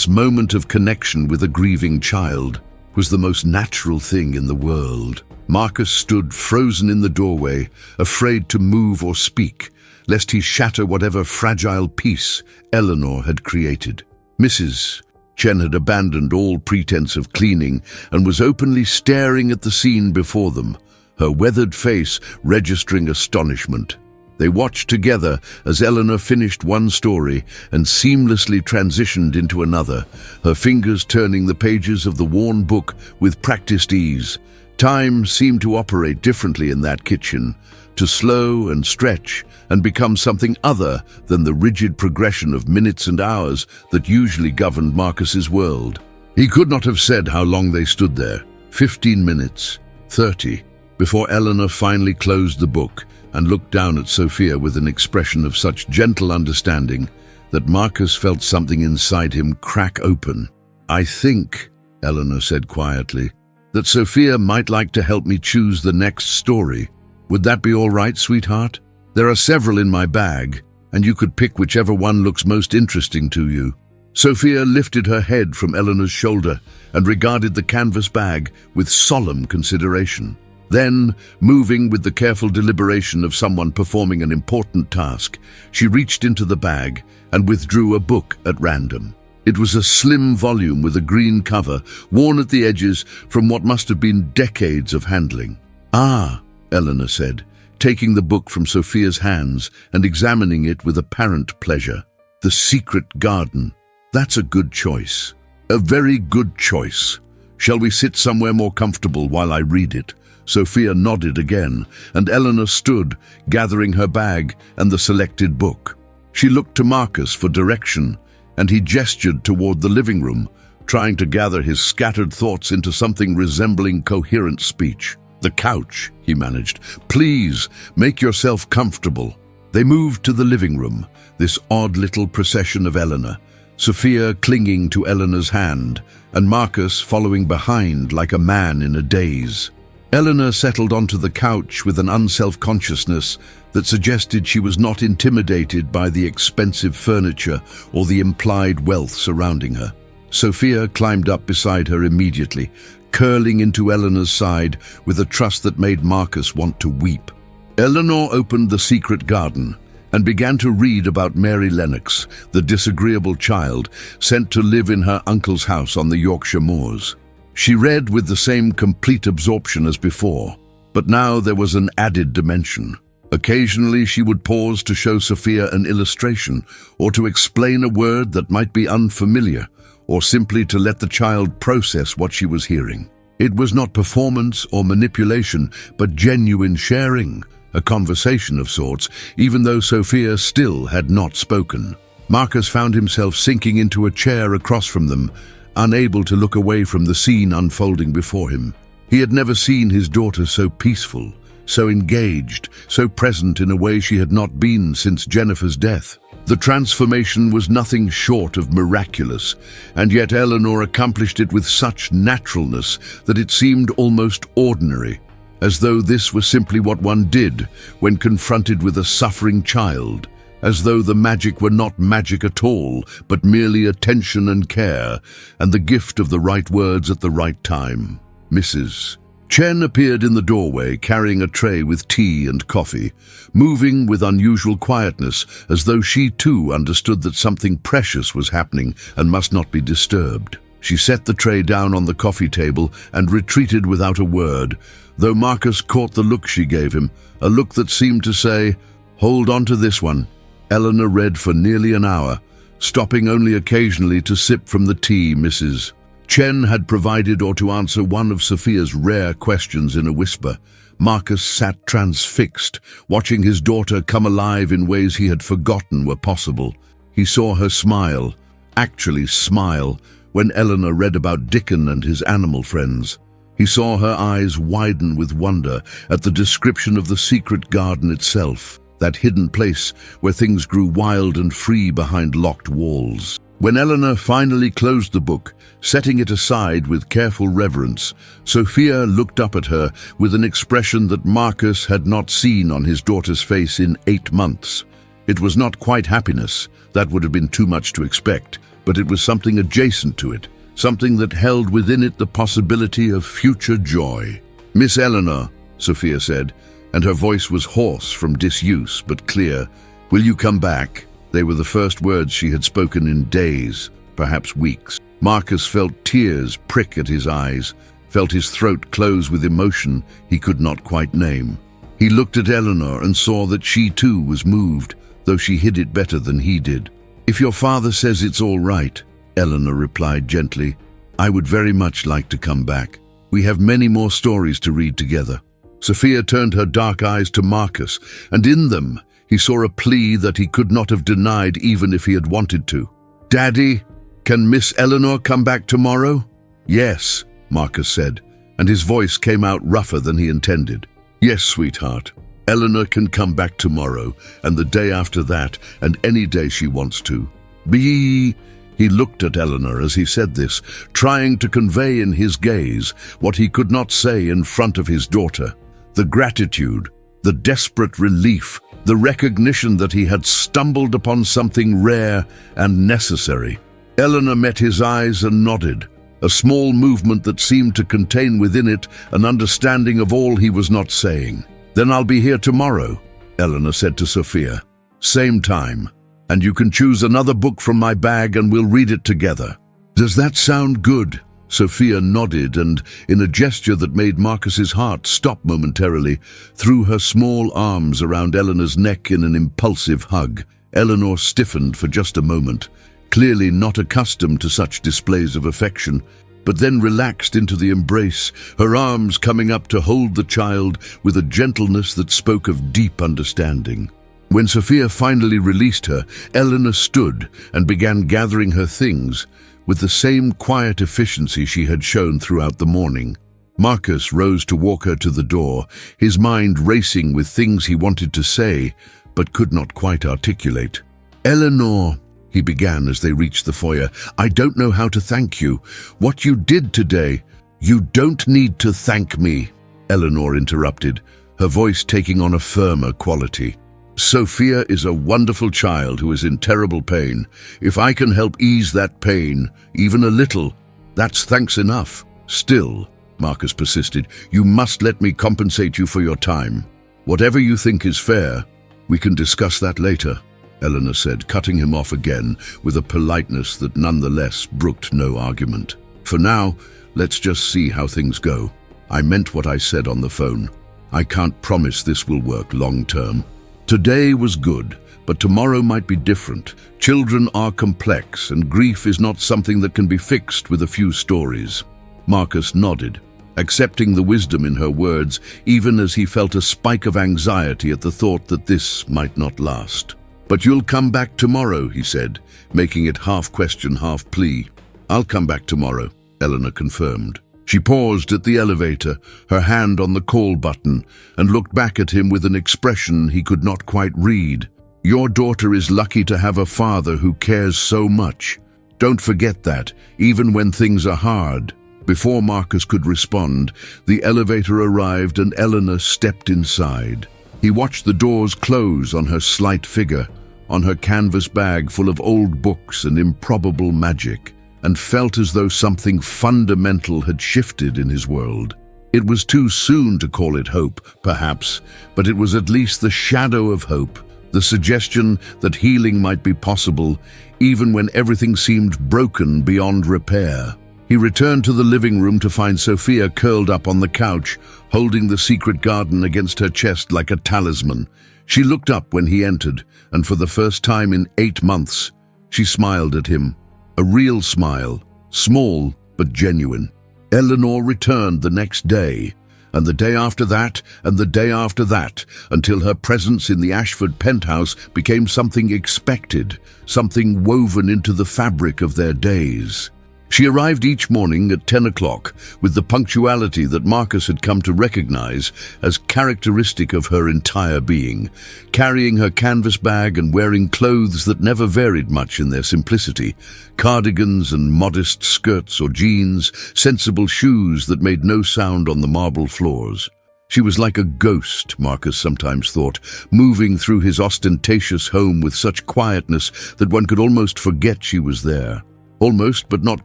moment of connection with a grieving child, was the most natural thing in the world. Marcus stood frozen in the doorway, afraid to move or speak, lest he shatter whatever fragile peace Eleanor had created. Mrs. Chen had abandoned all pretense of cleaning and was openly staring at the scene before them, her weathered face registering astonishment. They watched together as Eleanor finished one story and seamlessly transitioned into another, her fingers turning the pages of the worn book with practiced ease. Time seemed to operate differently in that kitchen, to slow and stretch and become something other than the rigid progression of minutes and hours that usually governed Marcus's world. He could not have said how long they stood there, 15 minutes, 30, before Eleanor finally closed the book and looked down at Sophia with an expression of such gentle understanding that Marcus felt something inside him crack open. "I think," Eleanor said quietly, "that Sophia might like to help me choose the next story. Would that be all right, sweetheart? There are several in my bag, and you could pick whichever one looks most interesting to you." Sophia lifted her head from Eleanor's shoulder and regarded the canvas bag with solemn consideration. Then, moving with the careful deliberation of someone performing an important task, she reached into the bag and withdrew a book at random. It was a slim volume with a green cover, worn at the edges from what must have been decades of handling. "Ah," Eleanor said, taking the book from Sophia's hands and examining it with apparent pleasure. "The Secret Garden. That's a good choice. A very good choice. Shall we sit somewhere more comfortable while I read it?" Sophia nodded again, and Eleanor stood, gathering her bag and the selected book. She looked to Marcus for direction, and he gestured toward the living room, trying to gather his scattered thoughts into something resembling coherent speech. "The couch," he managed. "Please, make yourself comfortable." They moved to the living room, this odd little procession of Eleanor, Sophia clinging to Eleanor's hand, and Marcus following behind like a man in a daze. Eleanor settled onto the couch with an unself-consciousness that suggested she was not intimidated by the expensive furniture or the implied wealth surrounding her. Sophia climbed up beside her immediately, curling into Eleanor's side with a trust that made Marcus want to weep. Eleanor opened The Secret Garden and began to read about Mary Lennox, the disagreeable child sent to live in her uncle's house on the Yorkshire moors. She read with the same complete absorption as before, but now there was an added dimension. Occasionally she would pause to show Sophia an illustration or to explain a word that might be unfamiliar, or simply to let the child process what she was hearing. It was not performance or manipulation, but genuine sharing, a conversation of sorts, even though Sophia still had not spoken. Marcus found himself sinking into a chair across from them, unable to look away from the scene unfolding before him. He had never seen his daughter so peaceful, so engaged, so present in a way she had not been since Jennifer's death. The transformation was nothing short of miraculous, and yet Eleanor accomplished it with such naturalness that it seemed almost ordinary, as though this was simply what one did when confronted with a suffering child, as though the magic were not magic at all, but merely attention and care, and the gift of the right words at the right time. Mrs. Chen appeared in the doorway carrying a tray with tea and coffee, moving with unusual quietness as though she too understood that something precious was happening and must not be disturbed. She set the tray down on the coffee table and retreated without a word, though Marcus caught the look she gave him, a look that seemed to say, "Hold on to this one." Eleanor read for nearly an hour, stopping only occasionally to sip from the tea Mrs. Chen had provided or to answer one of Sophia's rare questions in a whisper. Marcus sat transfixed, watching his daughter come alive in ways he had forgotten were possible. He saw her smile, actually smile, when Eleanor read about Dickon and his animal friends. He saw her eyes widen with wonder at the description of the secret garden itself, that hidden place where things grew wild and free behind locked walls. When Eleanor finally closed the book, setting it aside with careful reverence, Sophia looked up at her with an expression that Marcus had not seen on his daughter's face in 8 months. It was not quite happiness, that would have been too much to expect, but it was something adjacent to it, something that held within it the possibility of future joy. "Miss Eleanor," Sophia said, and her voice was hoarse from disuse but clear, "will you come back?" They were the first words she had spoken in days, perhaps weeks. Marcus felt tears prick at his eyes, felt his throat close with emotion he could not quite name. He looked at Eleanor and saw that she too was moved, though she hid it better than he did. "If your father says it's all right," Eleanor replied gently, "I would very much like to come back. We have many more stories to read together." Sophia turned her dark eyes to Marcus, and in them he saw a plea that he could not have denied even if he had wanted to. "Daddy, can Miss Eleanor come back tomorrow?" "Yes," Marcus said, and his voice came out rougher than he intended. "Yes, sweetheart. Eleanor can come back tomorrow, and the day after that, and any day she wants to. He looked at Eleanor as he said this, trying to convey in his gaze what he could not say in front of his daughter. The gratitude, the desperate relief, the recognition that he had stumbled upon something rare and necessary. Eleanor met his eyes and nodded, a small movement that seemed to contain within it an understanding of all he was not saying. "Then I'll be here tomorrow," Eleanor said to Sophia. "Same time. And you can choose another book from my bag and we'll read it together." "Does that sound good?" Sophia nodded and, in a gesture that made Marcus's heart stop momentarily, threw her small arms around Eleanor's neck in an impulsive hug. Eleanor stiffened for just a moment, clearly not accustomed to such displays of affection, but then relaxed into the embrace, her arms coming up to hold the child with a gentleness that spoke of deep understanding. When Sophia finally released her, Eleanor stood and began gathering her things, with the same quiet efficiency she had shown throughout the morning. Marcus rose to walk her to the door, his mind racing with things he wanted to say, but could not quite articulate. "Eleanor," he began as they reached the foyer, "I don't know how to thank you. What you did today—" "You don't need to thank me," Eleanor interrupted, her voice taking on a firmer quality. "Sophia is a wonderful child who is in terrible pain. If I can help ease that pain, even a little, that's thanks enough." "Still," Marcus persisted, "you must let me compensate you for your time. Whatever you think is fair, we can discuss that later," Eleanor said, cutting him off again with a politeness that nonetheless brooked no argument. "For now, let's just see how things go. I meant what I said on the phone. I can't promise this will work long term. Today was good, but tomorrow might be different. Children are complex, and grief is not something that can be fixed with a few stories." Marcus nodded. accepting the wisdom in her words, even as he felt a spike of anxiety at the thought that this might not last. "But you'll come back tomorrow," he said, making it half question, half plea. "I'll come back tomorrow," Eleanor confirmed. She paused at the elevator, her hand on the call button, and looked back at him with an expression he could not quite read. "Your daughter is lucky to have a father who cares so much. Don't forget that, even when things are hard." Before Marcus could respond, the elevator arrived and Eleanor stepped inside. He watched the doors close on her slight figure, on her canvas bag full of old books and improbable magic, and felt as though something fundamental had shifted in his world. It was too soon to call it hope, perhaps, but it was at least the shadow of hope, the suggestion that healing might be possible, even when everything seemed broken beyond repair. He returned to the living room to find Sophia curled up on the couch, holding the secret garden against her chest like a talisman. She looked up when he entered, and for the first time in 8 months, she smiled at him. A real smile, small but genuine. Eleanor returned the next day, and the day after that, and the day after that, until her presence in the Ashford penthouse became something expected, something woven into the fabric of their days. She arrived each morning at 10 o'clock with the punctuality that Marcus had come to recognize as characteristic of her entire being, carrying her canvas bag and wearing clothes that never varied much in their simplicity, cardigans and modest skirts or jeans, sensible shoes that made no sound on the marble floors. She was like a ghost, Marcus sometimes thought, moving through his ostentatious home with such quietness that one could almost forget she was there. Almost, but not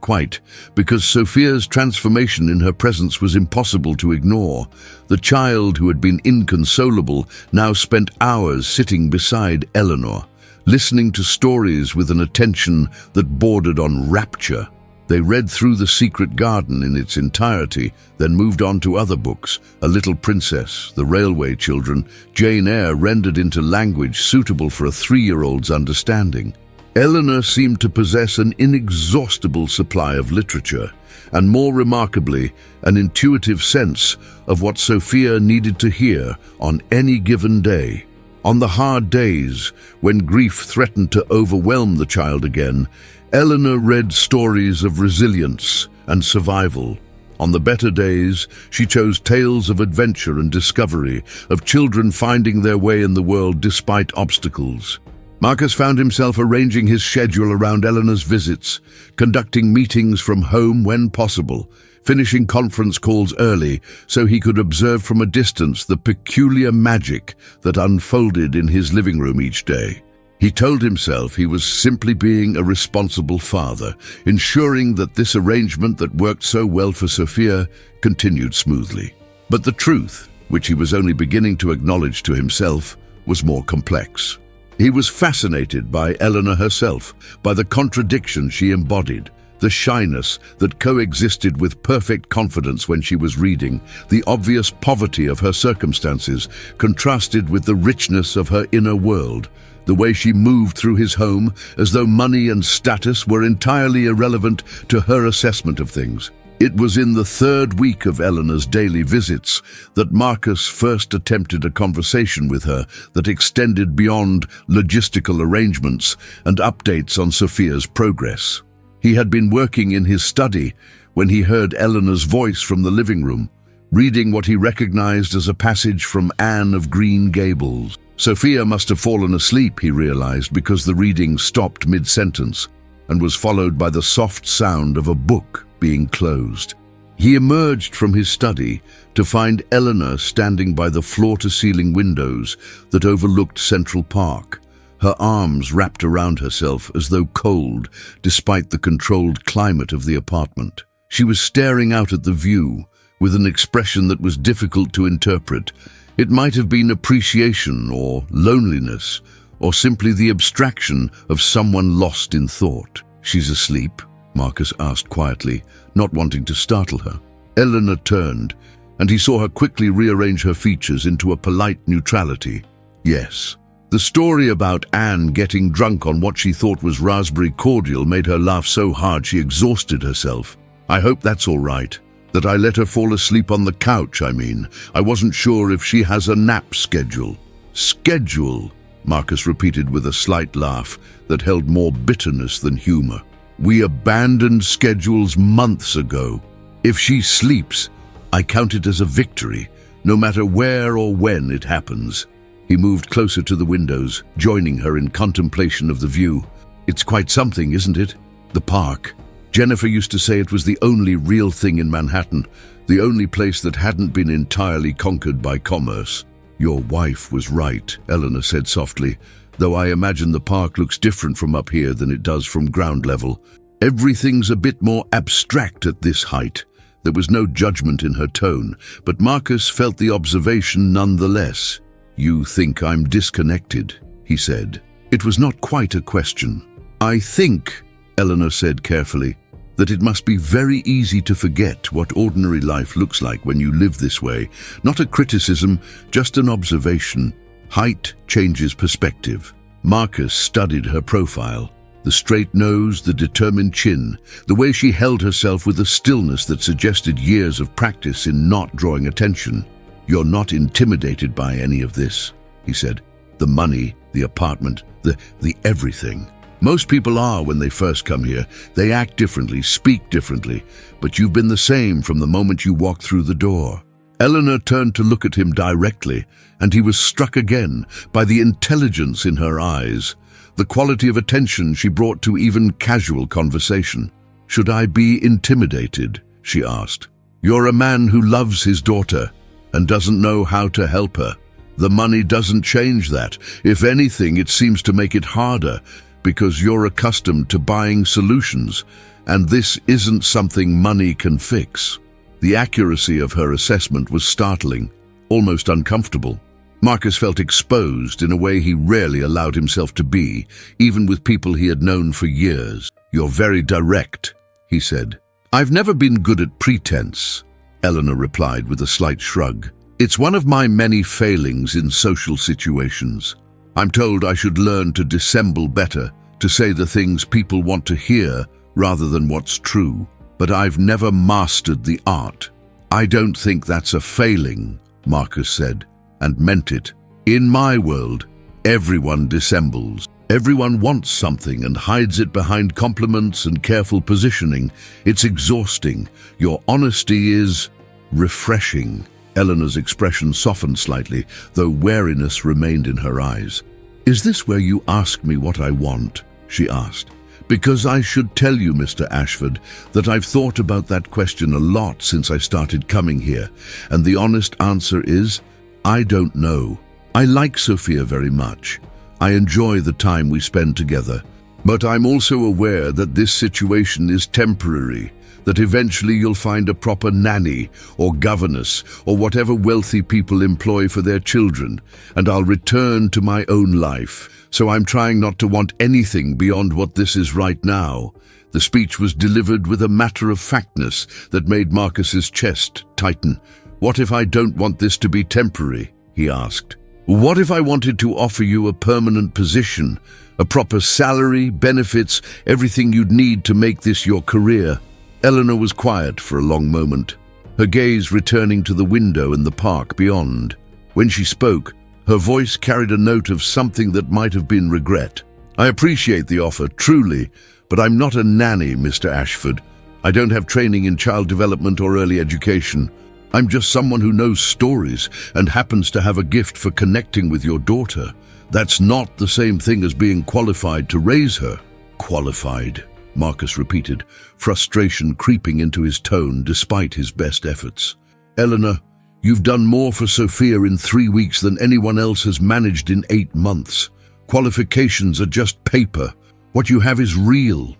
quite, because Sophia's transformation in her presence was impossible to ignore. The child who had been inconsolable now spent hours sitting beside Eleanor, listening to stories with an attention that bordered on rapture. They read through The Secret Garden in its entirety, then moved on to other books, A Little Princess, The Railway Children, Jane Eyre rendered into language suitable for a 3-year-old's understanding. Eleanor seemed to possess an inexhaustible supply of literature, and more remarkably, an intuitive sense of what Sophia needed to hear on any given day. On the hard days, when grief threatened to overwhelm the child again, Eleanor read stories of resilience and survival. On the better days, she chose tales of adventure and discovery, of children finding their way in the world despite obstacles. Marcus found himself arranging his schedule around Eleanor's visits, conducting meetings from home when possible, finishing conference calls early so he could observe from a distance the peculiar magic that unfolded in his living room each day. He told himself he was simply being a responsible father, ensuring that this arrangement that worked so well for Sophia continued smoothly. But the truth, which he was only beginning to acknowledge to himself, was more complex. He was fascinated by Eleanor herself, by the contradiction she embodied, the shyness that coexisted with perfect confidence when she was reading, the obvious poverty of her circumstances, contrasted with the richness of her inner world, the way she moved through his home as though money and status were entirely irrelevant to her assessment of things. It was in the 3rd week of Eleanor's daily visits that Marcus first attempted a conversation with her that extended beyond logistical arrangements and updates on Sophia's progress. He had been working in his study when he heard Eleanor's voice from the living room, reading what he recognized as a passage from Anne of Green Gables. Sophia must have fallen asleep, he realized, because the reading stopped mid-sentence and was followed by the soft sound of a book being closed. He emerged from his study to find Eleanor standing by the floor-to-ceiling windows that overlooked Central Park, her arms wrapped around herself as though cold, despite the controlled climate of the apartment. She was staring out at the view with an expression that was difficult to interpret. It might have been appreciation or loneliness, or simply the abstraction of someone lost in thought. "She's asleep?" Marcus asked quietly, not wanting to startle her. Eleanor turned, and he saw her quickly rearrange her features into a polite neutrality. "Yes." The story about Anne getting drunk on what she thought was raspberry cordial made her laugh so hard she exhausted herself. "I hope that's all right. That I let her fall asleep on the couch, I mean. I wasn't sure if she has a nap schedule. Schedule, Marcus repeated with a slight laugh that held more bitterness than humor. We abandoned schedules months ago. If she sleeps, I count it as a victory, no matter where or when it happens. He moved closer to the windows, joining her in contemplation of the view. It's quite something, isn't it? The park. Jennifer used to say it was the only real thing in Manhattan, the only place that hadn't been entirely conquered by commerce. Your wife was right, Eleanor said softly, though I imagine the park looks different from up here than it does from ground level. Everything's a bit more abstract at this height. There was no judgment in her tone, but Marcus felt the observation nonetheless. You think I'm disconnected, he said. It was not quite a question. I think, Eleanor said carefully, that it must be very easy to forget what ordinary life looks like when you live this way. Not a criticism, just an observation. Height changes perspective. Marcus studied her profile. The straight nose, the determined chin, the way she held herself with a stillness that suggested years of practice in not drawing attention. You're not intimidated by any of this, he said. The money, the apartment, the everything. Most people are when they first come here. They act differently, speak differently, but you've been the same from the moment you walked through the door. Eleanor turned to look at him directly, and he was struck again by the intelligence in her eyes, the quality of attention she brought to even casual conversation. Should I be intimidated? She asked. You're a man who loves his daughter and doesn't know how to help her. The money doesn't change that. If anything, it seems to make it harder, because you're accustomed to buying solutions, and this isn't something money can fix. The accuracy of her assessment was startling, almost uncomfortable. Marcus felt exposed in a way he rarely allowed himself to be, even with people he had known for years. You're very direct, he said. I've never been good at pretense, Eleanor replied with a slight shrug. It's one of my many failings in social situations. I'm told I should learn to dissemble better, to say the things people want to hear rather than what's true. But I've never mastered the art. I don't think that's a failing, Marcus said, and meant it. In my world, everyone dissembles. Everyone wants something and hides it behind compliments and careful positioning. It's exhausting. Your honesty is refreshing. Eleanor's expression softened slightly, though wariness remained in her eyes. Is this where you ask me what I want? She asked. Because I should tell you, Mr. Ashford, that I've thought about that question a lot since I started coming here, and the honest answer is, I don't know. I like Sophia very much. I enjoy the time we spend together, but I'm also aware that this situation is temporary, that eventually you'll find a proper nanny or governess or whatever wealthy people employ for their children, and I'll return to my own life. So I'm trying not to want anything beyond what this is right now. The speech was delivered with a matter-of-factness that made Marcus's chest tighten. What if I don't want this to be temporary? He asked. What if I wanted to offer you a permanent position, a proper salary, benefits, everything you'd need to make this your career? Eleanor was quiet for a long moment, her gaze returning to the window in the park beyond. When she spoke, her voice carried a note of something that might have been regret. I appreciate the offer, truly, but I'm not a nanny, Mr. Ashford. I don't have training in child development or early education. I'm just someone who knows stories and happens to have a gift for connecting with your daughter. That's not the same thing as being qualified to raise her. Qualified, Marcus repeated, frustration creeping into his tone despite his best efforts. Eleanor, you've done more for Sophia in 3 weeks than anyone else has managed in 8 months. Qualifications are just paper. What you have is real.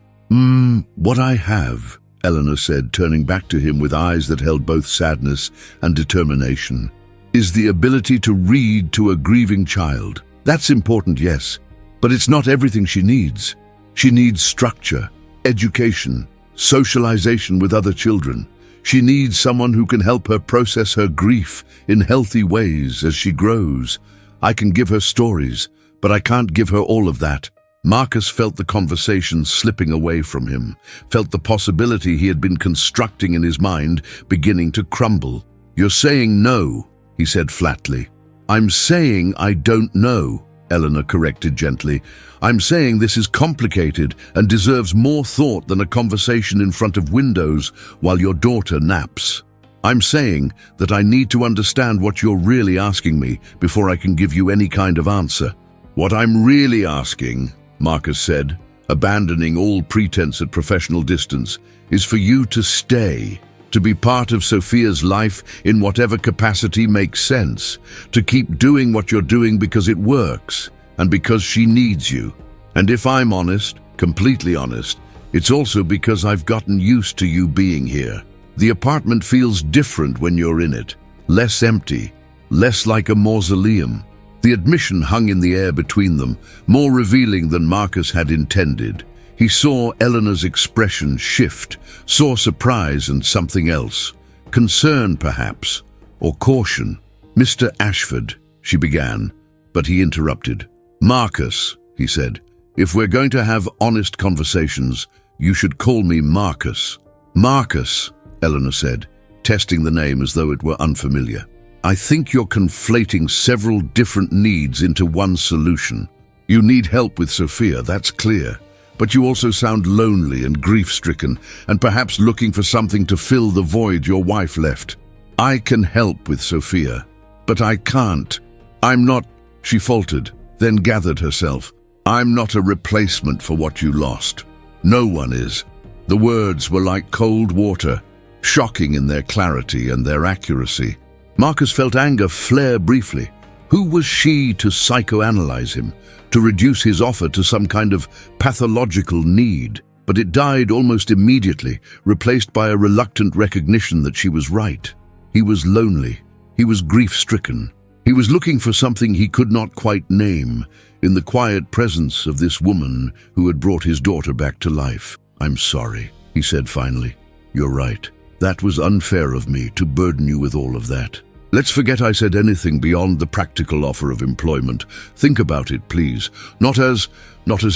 What I have, Eleanor said, turning back to him with eyes that held both sadness and determination, is the ability to read to a grieving child. That's important, yes, but it's not everything she needs. She needs structure, education, socialization with other children. She needs someone who can help her process her grief in healthy ways as she grows. I can give her stories, but I can't give her all of that. Marcus felt the conversation slipping away from him, felt the possibility he had been constructing in his mind beginning to crumble. "You're saying no," he said flatly. "I'm saying I don't know," Eleanor corrected gently. "I'm saying this is complicated and deserves more thought than a conversation in front of windows while your daughter naps. I'm saying that I need to understand what you're really asking me before I can give you any kind of answer." "What I'm really asking," Marcus said, abandoning all pretense at professional distance, "is for you to stay, to be part of Sophia's life in whatever capacity makes sense, to keep doing what you're doing because it works and because she needs you. And if I'm honest, completely honest, it's also because I've gotten used to you being here. The apartment feels different when you're in it, less empty, less like a mausoleum." The admission hung in the air between them, more revealing than Marcus had intended. He saw Eleanor's expression shift, saw surprise and something else. Concern, perhaps, or caution. "Mr. Ashford," she began, but he interrupted. "Marcus," he said, "if we're going to have honest conversations, you should call me Marcus." "Marcus," Eleanor said, testing the name as though it were unfamiliar. "I think you're conflating several different needs into one solution. You need help with Sophia, that's clear. But you also sound lonely and grief-stricken, and perhaps looking for something to fill the void your wife left. I can help with Sophia, but I can't. I'm not," she faltered, then gathered herself. "I'm not a replacement for what you lost. No one is." The words were like cold water, shocking in their clarity and their accuracy. Marcus felt anger flare briefly. Who was she to psychoanalyze him, to reduce his offer to some kind of pathological need? But it died almost immediately, replaced by a reluctant recognition that she was right. He was lonely. He was grief-stricken. He was looking for something he could not quite name, in the quiet presence of this woman who had brought his daughter back to life. "I'm sorry," he said finally. "You're right. That was unfair of me to burden you with all of that. Let's forget I said anything beyond the practical offer of employment. Think about it, please. Not as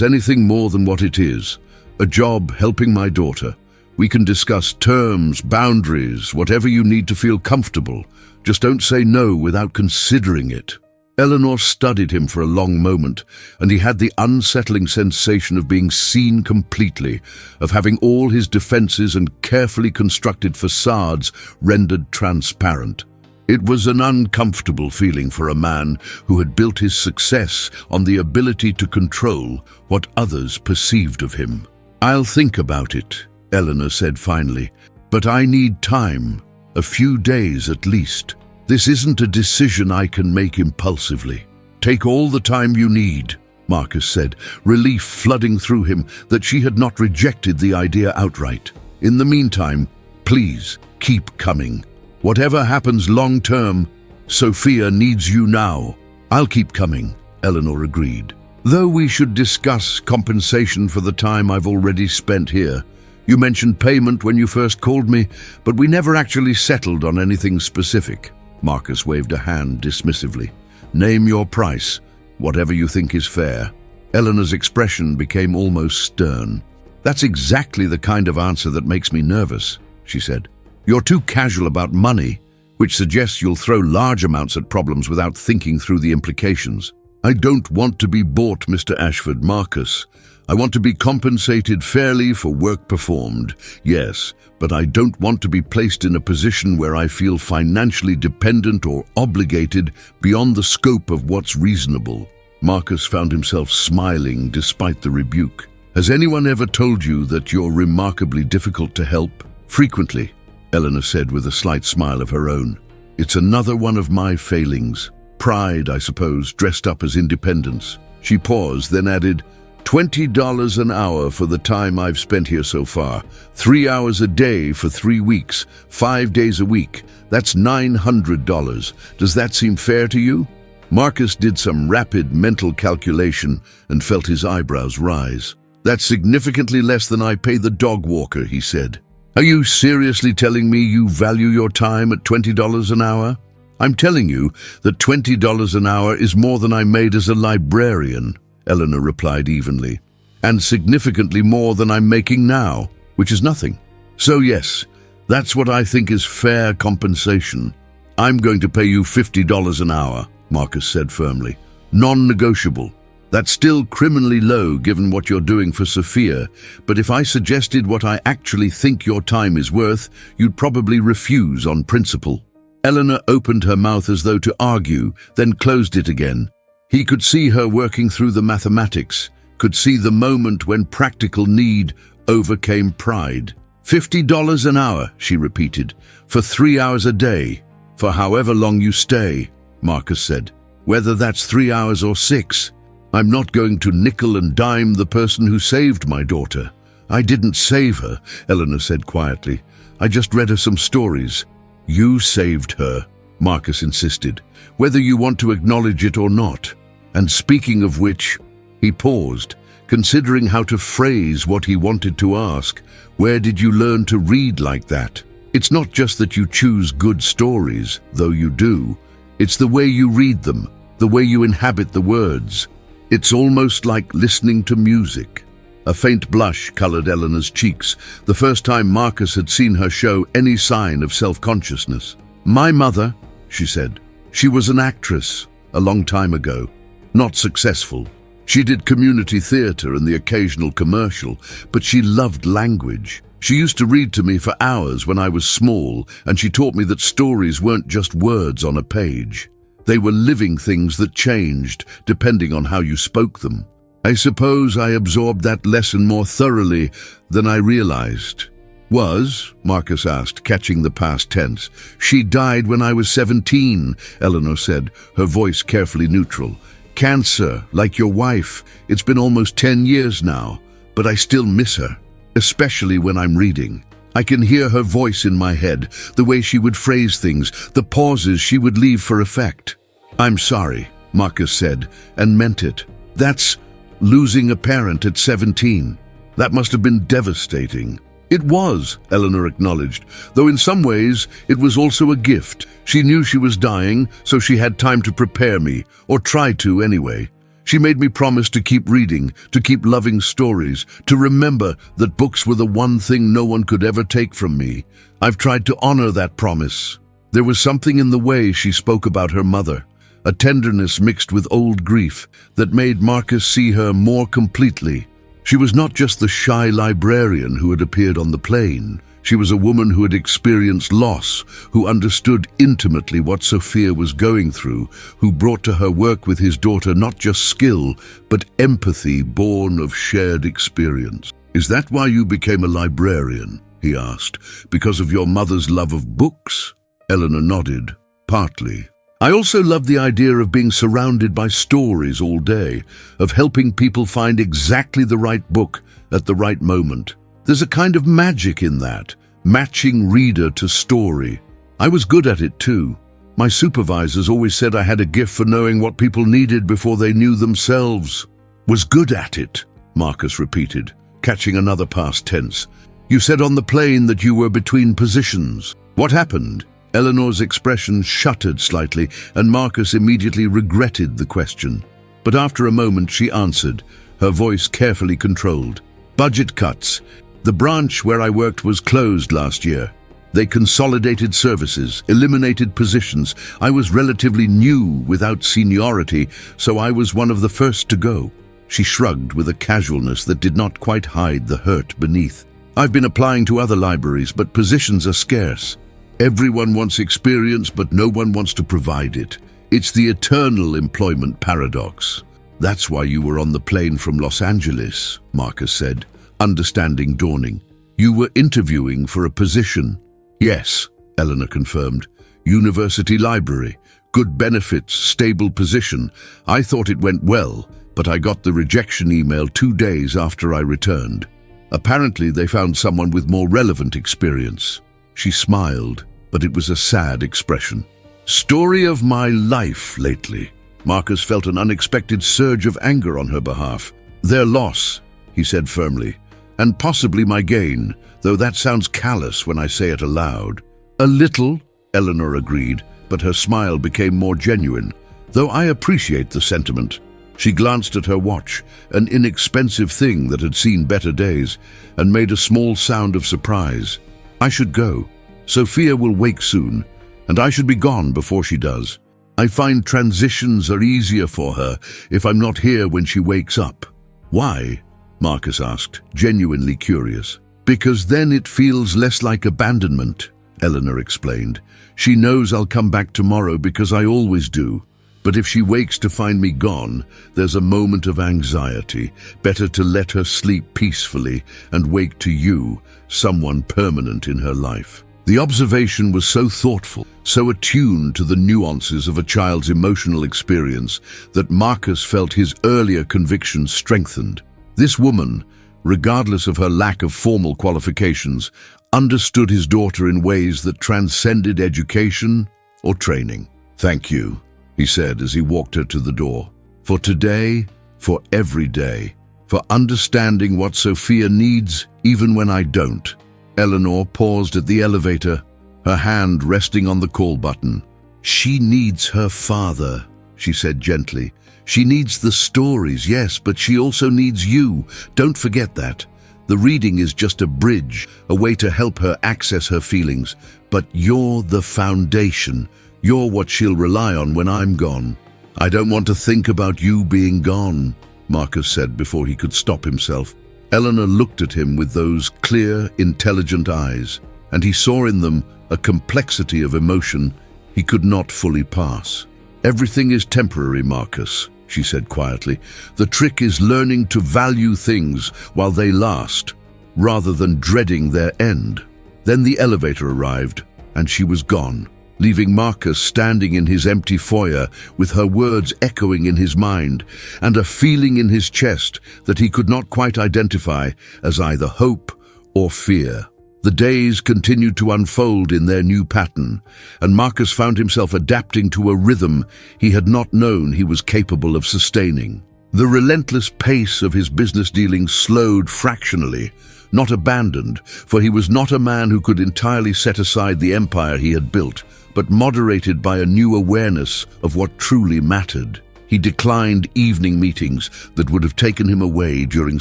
anything more than what it is. A job helping my daughter. We can discuss terms, boundaries, whatever you need to feel comfortable. Just don't say no without considering it." Eleanor studied him for a long moment, and he had the unsettling sensation of being seen completely, of having all his defenses and carefully constructed facades rendered transparent. It was an uncomfortable feeling for a man who had built his success on the ability to control what others perceived of him. "I'll think about it," Eleanor said finally, "but I need time, a few days at least. This isn't a decision I can make impulsively." "Take all the time you need," Marcus said, relief flooding through him that she had not rejected the idea outright. "In the meantime, please keep coming. Whatever happens long-term, Sophia needs you now." "I'll keep coming," Eleanor agreed. "Though we should discuss compensation for the time I've already spent here. You mentioned payment when you first called me, but we never actually settled on anything specific." Marcus waved a hand dismissively. "Name your price, whatever you think is fair." Eleanor's expression became almost stern. "That's exactly the kind of answer that makes me nervous," she said. "You're too casual about money, which suggests you'll throw large amounts at problems without thinking through the implications." "I don't want to be bought, Mr. Ashford, Marcus. I want to be compensated fairly for work performed, yes, but I don't want to be placed in a position where I feel financially dependent or obligated beyond the scope of what's reasonable." Marcus found himself smiling despite the rebuke. "Has anyone ever told you that you're remarkably difficult to help?" "Frequently," Eleanor said with a slight smile of her own. "It's another one of my failings. Pride, I suppose, dressed up as independence." She paused, then added, $20 an hour for the time I've spent here so far. 3 hours a day for 3 weeks, 5 days a week. That's $900. Does that seem fair to you?" Marcus did some rapid mental calculation and felt his eyebrows rise. "That's significantly less than I pay the dog walker," he said. "Are you seriously telling me you value your time at $20 an hour?" "I'm telling you that $20 an hour is more than I made as a librarian," Eleanor replied evenly. And significantly more than I'm making now, which is nothing. So yes, that's what I think is fair compensation. I'm going to pay you $50 an hour, Marcus said firmly. Non-negotiable. That's still criminally low given what you're doing for Sophia, but if I suggested what I actually think your time is worth, you'd probably refuse on principle. Eleanor opened her mouth as though to argue, then closed it again. He could see her working through the mathematics, could see the moment when practical need overcame pride. $50 an hour, she repeated, for 3 hours a day, for however long you stay, Marcus said. Whether that's 3 hours or 6. I'm not going to nickel and dime the person who saved my daughter. I didn't save her, Eleanor said quietly. I just read her some stories. You saved her, Marcus insisted, whether you want to acknowledge it or not. And speaking of which, he paused, considering how to phrase what he wanted to ask. Where did you learn to read like that? It's not just that you choose good stories, though you do. It's the way you read them, the way you inhabit the words. It's almost like listening to music. A faint blush colored Eleanor's cheeks, the first time Marcus had seen her show any sign of self-consciousness. My mother, she said. She was an actress, a long time ago. Not successful. She did community theater and the occasional commercial, but she loved language. She used to read to me for hours when I was small, and she taught me that stories weren't just words on a page. They were living things that changed, depending on how you spoke them. I suppose I absorbed that lesson more thoroughly than I realized. Was, Marcus asked, catching the past tense. She died when I was 17, Eleanor said, her voice carefully neutral. Cancer, like your wife. It's been almost 10 years now, but I still miss her, especially when I'm reading. I can hear her voice in my head, the way she would phrase things, the pauses she would leave for effect. I'm sorry, Marcus said, and meant it. That's losing a parent at 17. That must have been devastating. It was, Eleanor acknowledged, though in some ways it was also a gift. She knew she was dying, so she had time to prepare me, or try to anyway. She made me promise to keep reading, to keep loving stories, to remember that books were the one thing no one could ever take from me. I've tried to honor that promise. There was something in the way she spoke about her mother, a tenderness mixed with old grief that made Marcus see her more completely. She was not just the shy librarian who had appeared on the plane. She was a woman who had experienced loss, who understood intimately what Sophia was going through, who brought to her work with his daughter not just skill, but empathy born of shared experience. Is that why you became a librarian? He asked. Because of your mother's love of books? Eleanor nodded. Partly. I also loved the idea of being surrounded by stories all day, of helping people find exactly the right book at the right moment. There's a kind of magic in that, matching reader to story. I was good at it too. My supervisors always said I had a gift for knowing what people needed before they knew themselves. Was good at it, Marcus repeated, catching another past tense. You said on the plane that you were between positions. What happened? Eleanor's expression shuttered slightly, and Marcus immediately regretted the question. But after a moment she answered, her voice carefully controlled. Budget cuts. The branch where I worked was closed last year. They consolidated services, eliminated positions. I was relatively new without seniority, so I was one of the first to go. She shrugged with a casualness that did not quite hide the hurt beneath. I've been applying to other libraries, but positions are scarce. Everyone wants experience, but no one wants to provide it. It's the eternal employment paradox. That's why you were on the plane from Los Angeles, Marcus said, understanding dawning. You were interviewing for a position. Yes, Eleanor confirmed. University library. Good benefits, stable position. I thought it went well, but I got the rejection email 2 days after I returned. Apparently they found someone with more relevant experience. She smiled, but it was a sad expression. Story of my life lately. Marcus felt an unexpected surge of anger on her behalf. Their loss, he said firmly, and possibly my gain, though that sounds callous when I say it aloud. A little, Eleanor agreed, but her smile became more genuine. Though I appreciate the sentiment. She glanced at her watch, an inexpensive thing that had seen better days, and made a small sound of surprise. "I should go. Sophia will wake soon, and I should be gone before she does. I find transitions are easier for her if I'm not here when she wakes up." "Why?" Marcus asked, genuinely curious. "Because then it feels less like abandonment," Eleanor explained. "She knows I'll come back tomorrow because I always do. But if she wakes to find me gone, there's a moment of anxiety. Better to let her sleep peacefully and wake to you, someone permanent in her life." The observation was so thoughtful, so attuned to the nuances of a child's emotional experience, that Marcus felt his earlier convictions strengthened. This woman, regardless of her lack of formal qualifications, understood his daughter in ways that transcended education or training. "Thank you," he said as he walked her to the door. "For today, for every day, for understanding what Sophia needs even when I don't." Eleanor paused at the elevator, her hand resting on the call button. "She needs her father," she said gently. "She needs the stories, yes, but she also needs you. Don't forget that. The reading is just a bridge, a way to help her access her feelings. But you're the foundation. You're what she'll rely on when I'm gone." "I don't want to think about you being gone," Marcus said before he could stop himself. Eleanor looked at him with those clear, intelligent eyes, and he saw in them a complexity of emotion he could not fully pass. "Everything is temporary, Marcus," she said quietly. "The trick is learning to value things while they last, rather than dreading their end." Then the elevator arrived, and she was gone, leaving Marcus standing in his empty foyer with her words echoing in his mind and a feeling in his chest that he could not quite identify as either hope or fear. The days continued to unfold in their new pattern, and Marcus found himself adapting to a rhythm he had not known he was capable of sustaining. The relentless pace of his business dealings slowed fractionally, not abandoned, for he was not a man who could entirely set aside the empire he had built, but moderated by a new awareness of what truly mattered. He declined evening meetings that would have taken him away during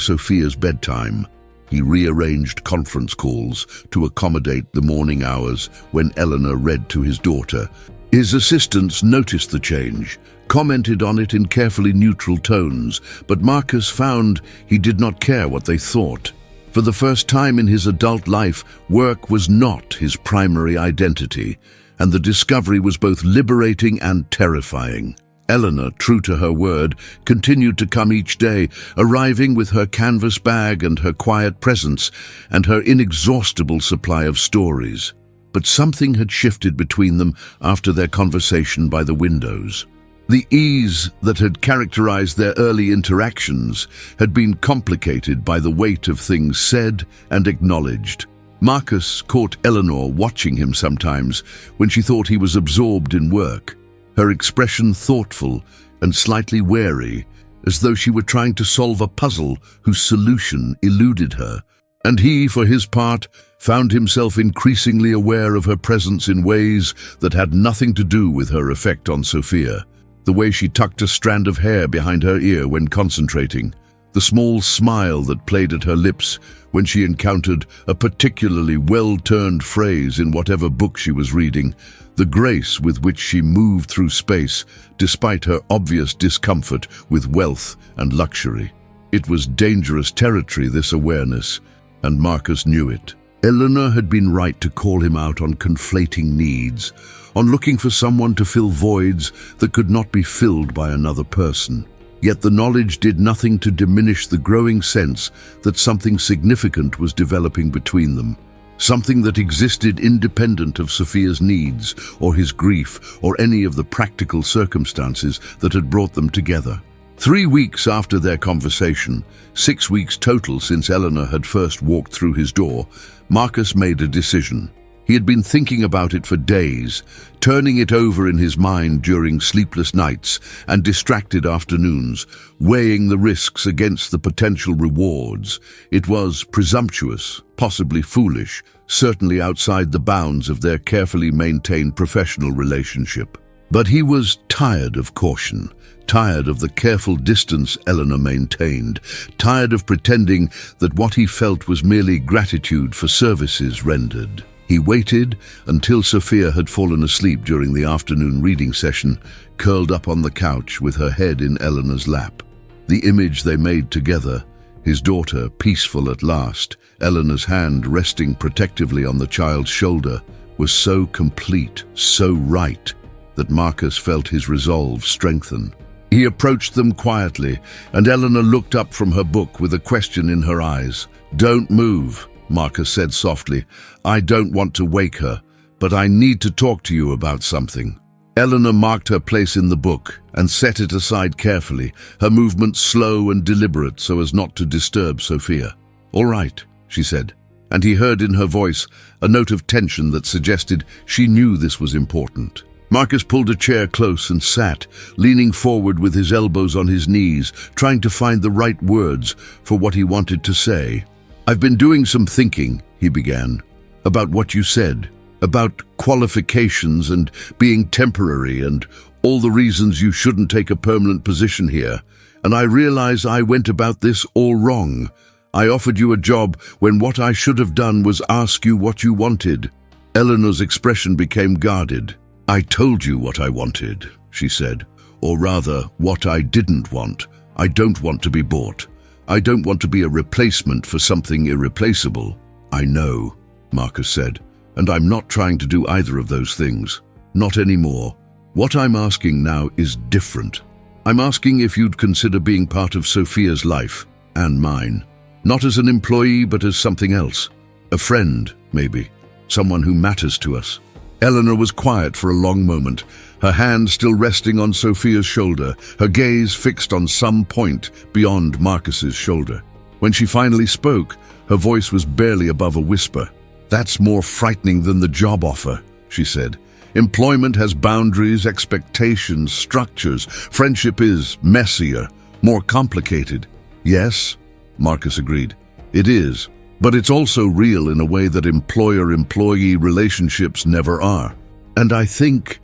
Sophia's bedtime. He rearranged conference calls to accommodate the morning hours when Eleanor read to his daughter. His assistants noticed the change, commented on it in carefully neutral tones, but Marcus found he did not care what they thought. For the first time in his adult life, work was not his primary identity, and the discovery was both liberating and terrifying. Eleanor, true to her word, continued to come each day, arriving with her canvas bag and her quiet presence and her inexhaustible supply of stories. But something had shifted between them after their conversation by the windows. The ease that had characterized their early interactions had been complicated by the weight of things said and acknowledged. Marcus caught Eleanor watching him sometimes when she thought he was absorbed in work, her expression thoughtful and slightly wary, as though she were trying to solve a puzzle whose solution eluded her. And he, for his part, found himself increasingly aware of her presence in ways that had nothing to do with her effect on Sophia. The way she tucked a strand of hair behind her ear when concentrating, the small smile that played at her lips when she encountered a particularly well-turned phrase in whatever book she was reading, the grace with which she moved through space despite her obvious discomfort with wealth and luxury. It was dangerous territory, this awareness, and Marcus knew it. Eleanor had been right to call him out on conflating needs, on looking for someone to fill voids that could not be filled by another person. Yet the knowledge did nothing to diminish the growing sense that something significant was developing between them, something that existed independent of Sophia's needs or his grief or any of the practical circumstances that had brought them together. 3 weeks after their conversation, 6 weeks total since Eleanor had first walked through his door, Marcus made a decision. He had been thinking about it for days, turning it over in his mind during sleepless nights and distracted afternoons, weighing the risks against the potential rewards. It was presumptuous, possibly foolish, certainly outside the bounds of their carefully maintained professional relationship. But he was tired of caution, tired of the careful distance Eleanor maintained, tired of pretending that what he felt was merely gratitude for services rendered. He waited until Sophia had fallen asleep during the afternoon reading session, curled up on the couch with her head in Eleanor's lap. The image they made together, his daughter peaceful at last, Eleanor's hand resting protectively on the child's shoulder, was so complete, so right, that Marcus felt his resolve strengthen. He approached them quietly, and Eleanor looked up from her book with a question in her eyes. "Don't move," Marcus said softly. "I don't want to wake her, but I need to talk to you about something." Eleanor marked her place in the book and set it aside carefully, her movements slow and deliberate so as not to disturb Sophia. "All right," she said, and he heard in her voice a note of tension that suggested she knew this was important. Marcus pulled a chair close and sat, leaning forward with his elbows on his knees, trying to find the right words for what he wanted to say. "I've been doing some thinking," he began, "about what you said, about qualifications and being temporary and all the reasons you shouldn't take a permanent position here, and I realize I went about this all wrong. I offered you a job when what I should have done was ask you what you wanted." Eleanor's expression became guarded. "I told you what I wanted," she said, "or rather, what I didn't want. I don't want to be bought. I don't want to be a replacement for something irreplaceable." "I know," Marcus said, "and I'm not trying to do either of those things. Not anymore. What I'm asking now is different. I'm asking if you'd consider being part of Sophia's life, and mine. Not as an employee, but as something else. A friend, maybe. Someone who matters to us." Eleanor was quiet for a long moment, her hand still resting on Sophia's shoulder, her gaze fixed on some point beyond Marcus's shoulder. When she finally spoke, her voice was barely above a whisper. "That's more frightening than the job offer," she said. "Employment has boundaries, expectations, structures. Friendship is messier, more complicated." "Yes," Marcus agreed. "It is. But it's also real in a way that employer-employee relationships never are. And I think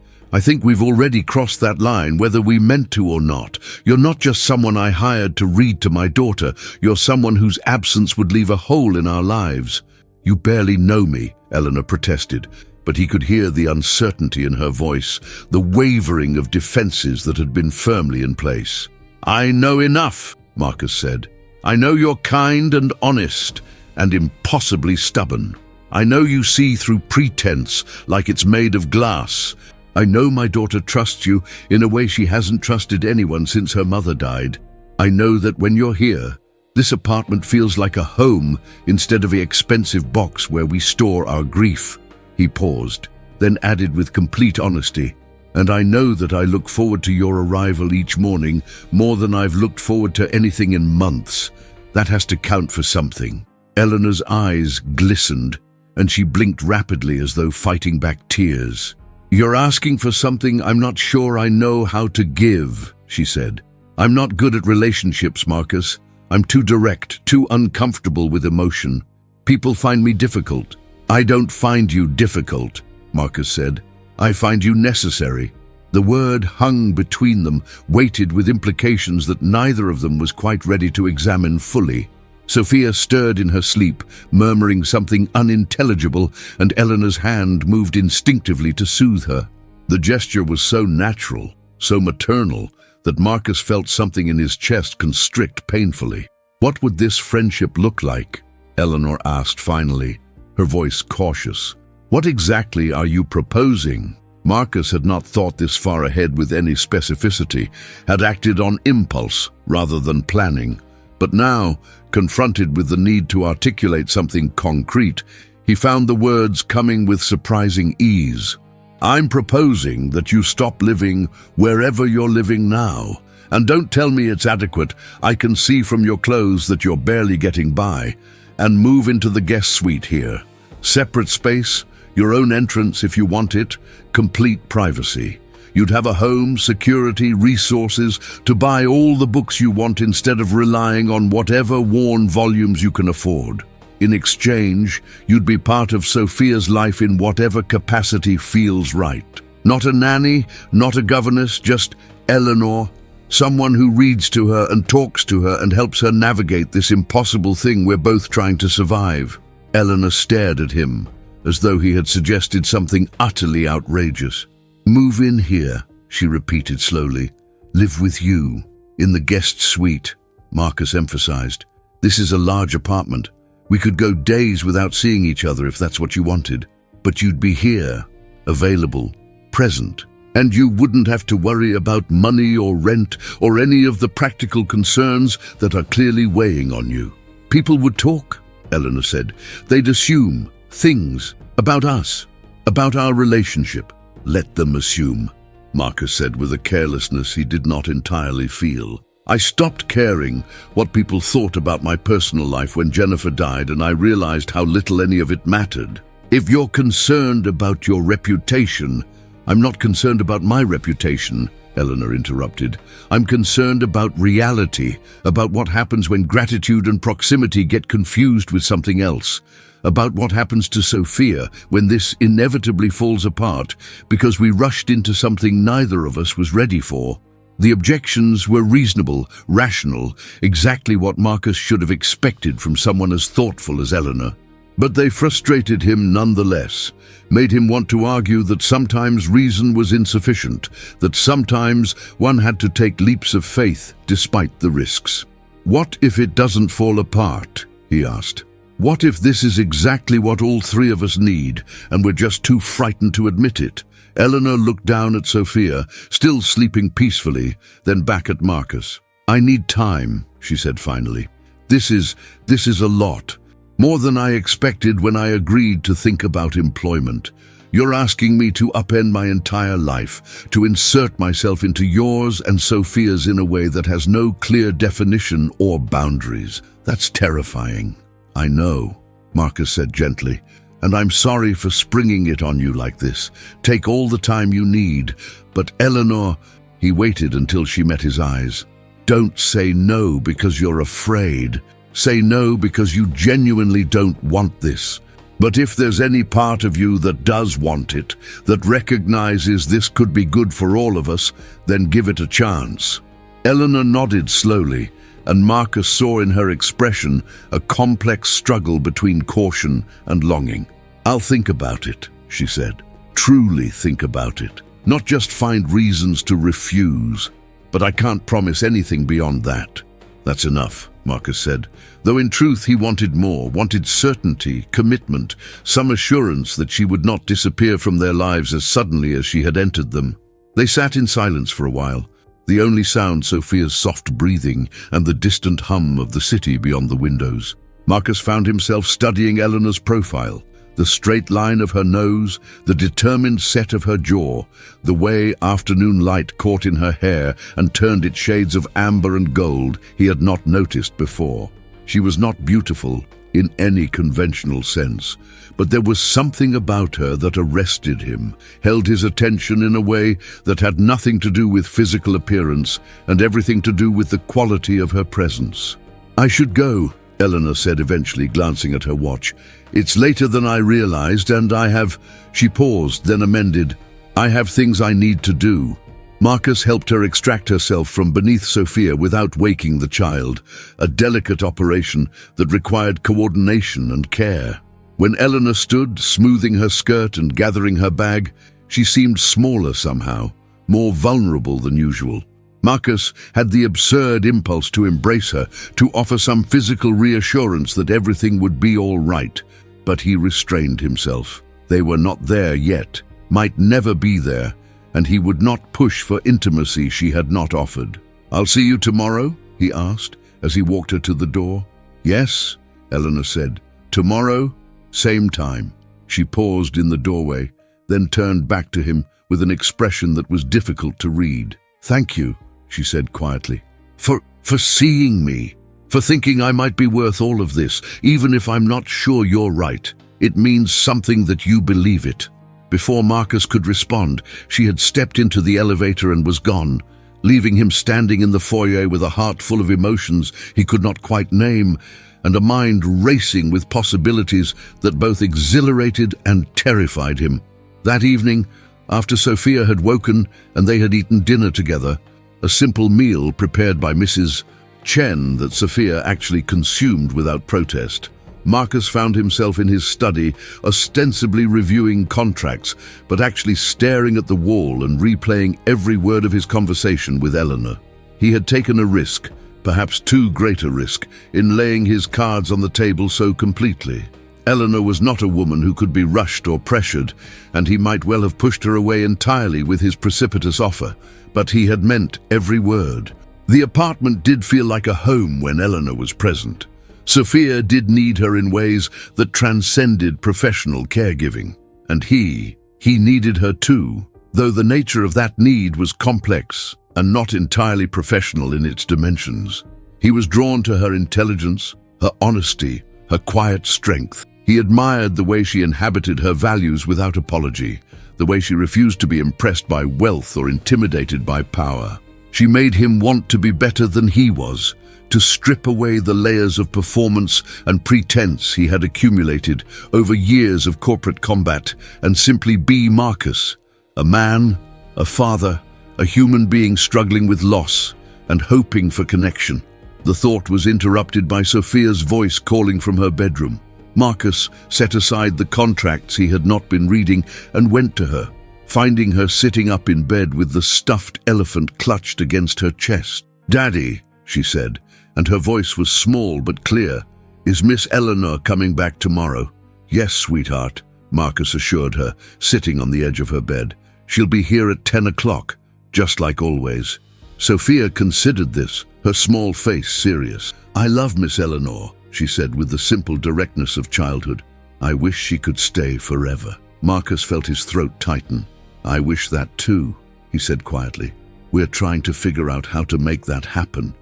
we've already crossed that line, whether we meant to or not. You're not just someone I hired to read to my daughter. You're someone whose absence would leave a hole in our lives." "You barely know me," Eleanor protested, but he could hear the uncertainty in her voice, the wavering of defenses that had been firmly in place. "I know enough," Marcus said. "I know you're kind and honest, and impossibly stubborn. I know you see through pretense like it's made of glass. I know my daughter trusts you in a way she hasn't trusted anyone since her mother died. I know that when you're here, this apartment feels like a home instead of the expensive box where we store our grief." He paused, then added with complete honesty, "And I know that I look forward to your arrival each morning more than I've looked forward to anything in months. That has to count for something." Eleanor's eyes glistened, and she blinked rapidly as though fighting back tears. "You're asking for something I'm not sure I know how to give," she said. "I'm not good at relationships, Marcus. I'm too direct, too uncomfortable with emotion. People find me difficult." "I don't find you difficult," Marcus said. "I find you necessary." The word hung between them, weighted with implications that neither of them was quite ready to examine fully. Sophia stirred in her sleep, murmuring something unintelligible, and Eleanor's hand moved instinctively to soothe her. The gesture was so natural, so maternal, that Marcus felt something in his chest constrict painfully. "What would this friendship look like?" Eleanor asked finally, her voice cautious. "What exactly are you proposing?" Marcus had not thought this far ahead with any specificity, had acted on impulse rather than planning. But now, confronted with the need to articulate something concrete, he found the words coming with surprising ease. "I'm proposing that you stop living wherever you're living now. And don't tell me it's adequate. I can see from your clothes that you're barely getting by. And move into the guest suite here. Separate space, your own entrance if you want it, complete privacy. You'd have a home, security, resources to buy all the books you want instead of relying on whatever worn volumes you can afford. In exchange, you'd be part of Sophia's life in whatever capacity feels right." Not a nanny, not a governess, just Eleanor. Someone who reads to her and talks to her and helps her navigate this impossible thing we're both trying to survive. Eleanor stared at him, as though he had suggested something utterly outrageous. "Move in here," she repeated slowly. "Live with you, in the guest suite," Marcus emphasized. "This is a large apartment. We could go days without seeing each other if that's what you wanted. But you'd be here, available, present. And you wouldn't have to worry about money or rent or any of the practical concerns that are clearly weighing on you." "People would talk," Eleanor said. "They'd assume things about us, about our relationship." "Let them assume," Marcus said with a carelessness he did not entirely feel. "I stopped caring what people thought about my personal life when Jennifer died, and I realized how little any of it mattered. If you're concerned about your reputation—" "I'm not concerned about my reputation," Eleanor interrupted. "I'm concerned about reality, about what happens when gratitude and proximity get confused with something else, about what happens to Sophia when this inevitably falls apart because we rushed into something neither of us was ready for." The objections were reasonable, rational, exactly what Marcus should have expected from someone as thoughtful as Eleanor. But they frustrated him nonetheless, made him want to argue that sometimes reason was insufficient, that sometimes one had to take leaps of faith despite the risks. "What if it doesn't fall apart?" he asked. "What if this is exactly what all three of us need, and we're just too frightened to admit it?" Eleanor looked down at Sophia, still sleeping peacefully, then back at Marcus. "I need time," she said finally. This is a lot. More than I expected when I agreed to think about employment. You're asking me to upend my entire life, to insert myself into yours and Sophia's in a way that has no clear definition or boundaries. That's terrifying." "I know," Marcus said gently, "and I'm sorry for springing it on you like this. Take all the time you need. But Eleanor—" He waited until she met his eyes. "Don't say no because you're afraid. Say no because you genuinely don't want this. But if there's any part of you that does want it, that recognizes this could be good for all of us, then give it a chance." Eleanor nodded slowly, and Marcus saw in her expression a complex struggle between caution and longing. "I'll think about it," she said. "Truly think about it. Not just find reasons to refuse. But I can't promise anything beyond that." "That's enough," Marcus said, though in truth he wanted more, wanted certainty, commitment, some assurance that she would not disappear from their lives as suddenly as she had entered them. They sat in silence for a while, the only sound Sophia's soft breathing and the distant hum of the city beyond the windows. Marcus found himself studying Eleanor's profile, the straight line of her nose, the determined set of her jaw, the way afternoon light caught in her hair and turned its shades of amber and gold he had not noticed before. She was not beautiful in any conventional sense, but there was something about her that arrested him, held his attention in a way that had nothing to do with physical appearance and everything to do with the quality of her presence. "I should go," Eleanor said eventually, glancing at her watch. "It's later than I realized, and I have—" She paused, then amended, "I have things I need to do." Marcus helped her extract herself from beneath Sophia without waking the child, a delicate operation that required coordination and care. When Eleanor stood, smoothing her skirt and gathering her bag, she seemed smaller somehow, more vulnerable than usual. Marcus had the absurd impulse to embrace her, to offer some physical reassurance that everything would be all right, but he restrained himself. They were not there yet, might never be there, and he would not push for intimacy she had not offered. "I'll see you tomorrow?" he asked, as he walked her to the door. "Yes," Eleanor said. "Tomorrow, same time." She paused in the doorway, then turned back to him with an expression that was difficult to read. "Thank you," she said quietly, for seeing me, for thinking I might be worth all of this, even if I'm not sure you're right. It means something that you believe it." Before Marcus could respond, she had stepped into the elevator and was gone, leaving him standing in the foyer with a heart full of emotions he could not quite name, and a mind racing with possibilities that both exhilarated and terrified him. That evening, After Sophia had woken and they had eaten dinner together, a simple meal prepared by Mrs. Chen that Sophia actually consumed without protest, Marcus found himself in his study, ostensibly reviewing contracts, but actually staring at the wall and replaying every word of his conversation with Eleanor. He had taken a risk, perhaps too great a risk, in laying his cards on the table so completely. Eleanor was not a woman who could be rushed or pressured, and he might well have pushed her away entirely with his precipitous offer, but he had meant every word. The apartment did feel like a home when Eleanor was present. Sophia did need her in ways that transcended professional caregiving. And he needed her too, though the nature of that need was complex and not entirely professional in its dimensions. He was drawn to her intelligence, her honesty, her quiet strength. He admired the way she inhabited her values without apology, the way she refused to be impressed by wealth or intimidated by power. She made him want to be better than he was, to strip away the layers of performance and pretense he had accumulated over years of corporate combat and simply be Marcus, a man, a father, a human being struggling with loss and hoping for connection. The thought was interrupted by Sophia's voice calling from her bedroom. Marcus set aside the contracts he had not been reading and went to her, finding her sitting up in bed with the stuffed elephant clutched against her chest. "Daddy," she said, and her voice was small but clear. "Is Miss Eleanor coming back tomorrow?" "Yes, sweetheart," Marcus assured her, sitting on the edge of her bed. "She'll be here at 10 o'clock, just like always." Sophia considered this, her small face serious. "I love Miss Eleanor," she said with the simple directness of childhood. "I wish she could stay forever." Marcus felt his throat tighten. "I wish that too," he said quietly. "We're trying to figure out how to make that happen."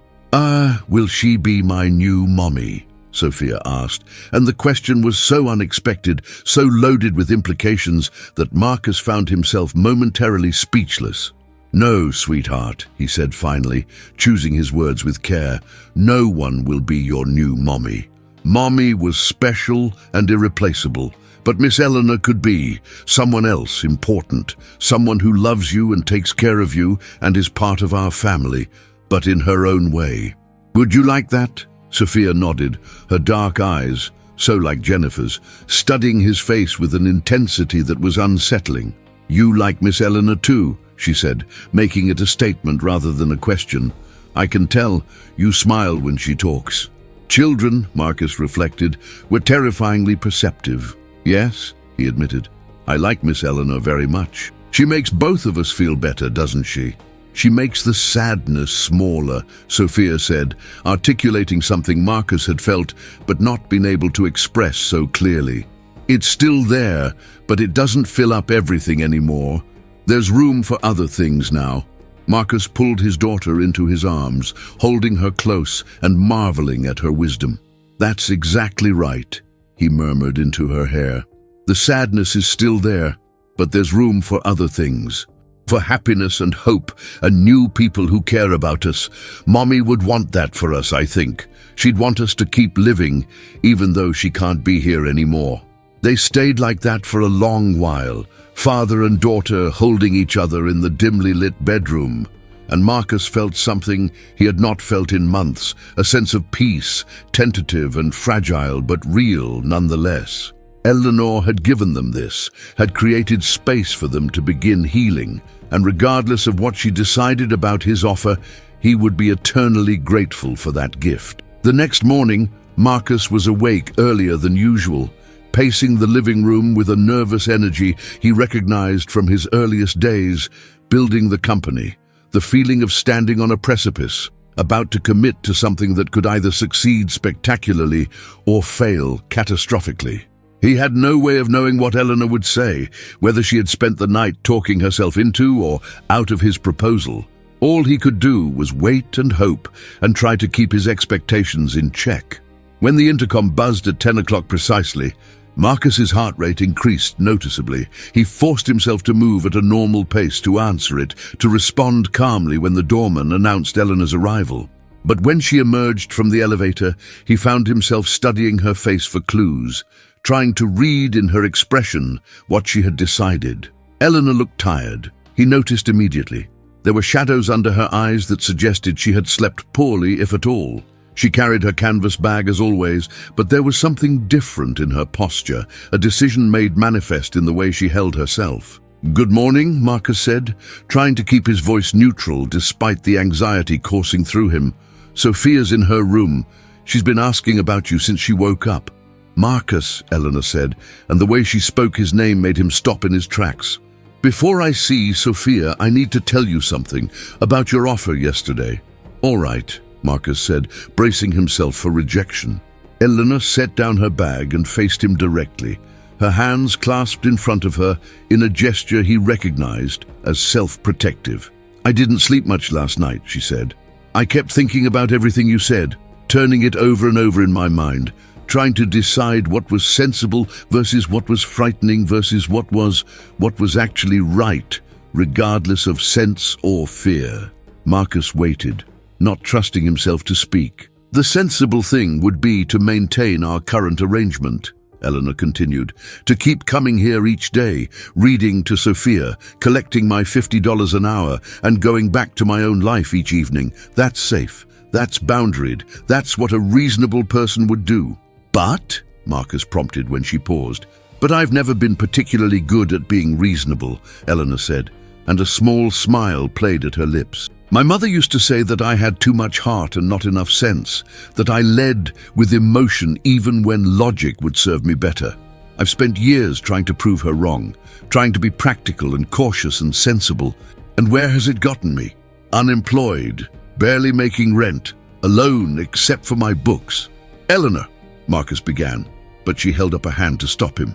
Will she be my new mommy?" Sophia asked, and the question was so unexpected, so loaded with implications, that Marcus found himself momentarily speechless. "No, sweetheart," he said finally, choosing his words with care. "No one will be your new mommy. Mommy was special and irreplaceable, but Miss Eleanor could be someone else important, someone who loves you and takes care of you and is part of our family, but in her own way. Would you like that?" Sophia nodded, her dark eyes, so like Jennifer's, studying his face with an intensity that was unsettling. "You like Miss Eleanor too," she said, making it a statement rather than a question. "I can tell you smile when she talks." Children, Marcus reflected, were terrifyingly perceptive. "Yes," he admitted, "I like Miss Eleanor very much. She makes both of us feel better, doesn't she?" "She makes the sadness smaller," Sophia said, articulating something Marcus had felt but not been able to express so clearly. "It's still there, but it doesn't fill up everything anymore. There's room for other things now." Marcus pulled his daughter into his arms, holding her close and marveling at her wisdom. "That's exactly right," he murmured into her hair. "The sadness is still there, but there's room for other things. For happiness and hope and new people who care about us. Mommy would want that for us, I think. She'd want us to keep living, even though she can't be here anymore." They stayed like that for a long while, father and daughter holding each other in the dimly lit bedroom. And Marcus felt something he had not felt in months, a sense of peace, tentative and fragile, but real nonetheless. Eleanor had given them this, had created space for them to begin healing, and regardless of what she decided about his offer, he would be eternally grateful for that gift. The next morning, Marcus was awake earlier than usual, pacing the living room with a nervous energy he recognized from his earliest days, building the company, the feeling of standing on a precipice, about to commit to something that could either succeed spectacularly or fail catastrophically. He had no way of knowing what Eleanor would say, whether she had spent the night talking herself into or out of his proposal. All he could do was wait and hope and try to keep his expectations in check. When the intercom buzzed at 10 o'clock precisely, Marcus's heart rate increased noticeably. He forced himself to move at a normal pace to answer it, to respond calmly when the doorman announced Eleanor's arrival. But when she emerged from the elevator, he found himself studying her face for clues, trying to read in her expression what she had decided. Eleanor looked tired. He noticed immediately. There were shadows under her eyes that suggested she had slept poorly, if at all. She carried her canvas bag as always, but there was something different in her posture, a decision made manifest in the way she held herself. "Good morning," Marcus said, trying to keep his voice neutral despite the anxiety coursing through him. "Sophia's in her room. She's been asking about you since she woke up." "Marcus," Eleanor said, and the way she spoke his name made him stop in his tracks. "Before I see Sophia, I need to tell you something about your offer yesterday." "All right," Marcus said, bracing himself for rejection. Eleanor set down her bag and faced him directly, her hands clasped in front of her in a gesture he recognized as self-protective. "I didn't sleep much last night," she said. "I kept thinking about everything you said, turning it over and over in my mind, trying to decide what was sensible versus what was frightening versus what was actually right, regardless of sense or fear." Marcus waited, not trusting himself to speak. "The sensible thing would be to maintain our current arrangement," Eleanor continued, "to keep coming here each day, reading to Sophia, collecting my $50 an hour, and going back to my own life each evening. That's safe. That's boundaried. That's what a reasonable person would do." "But," Marcus prompted when she paused. "But I've never been particularly good at being reasonable," Eleanor said, and a small smile played at her lips. "My mother used to say that I had too much heart and not enough sense, that I led with emotion even when logic would serve me better. I've spent years trying to prove her wrong, trying to be practical and cautious and sensible. And where has it gotten me? Unemployed, barely making rent, alone except for my books." "Eleanor," Marcus began, but she held up a hand to stop him.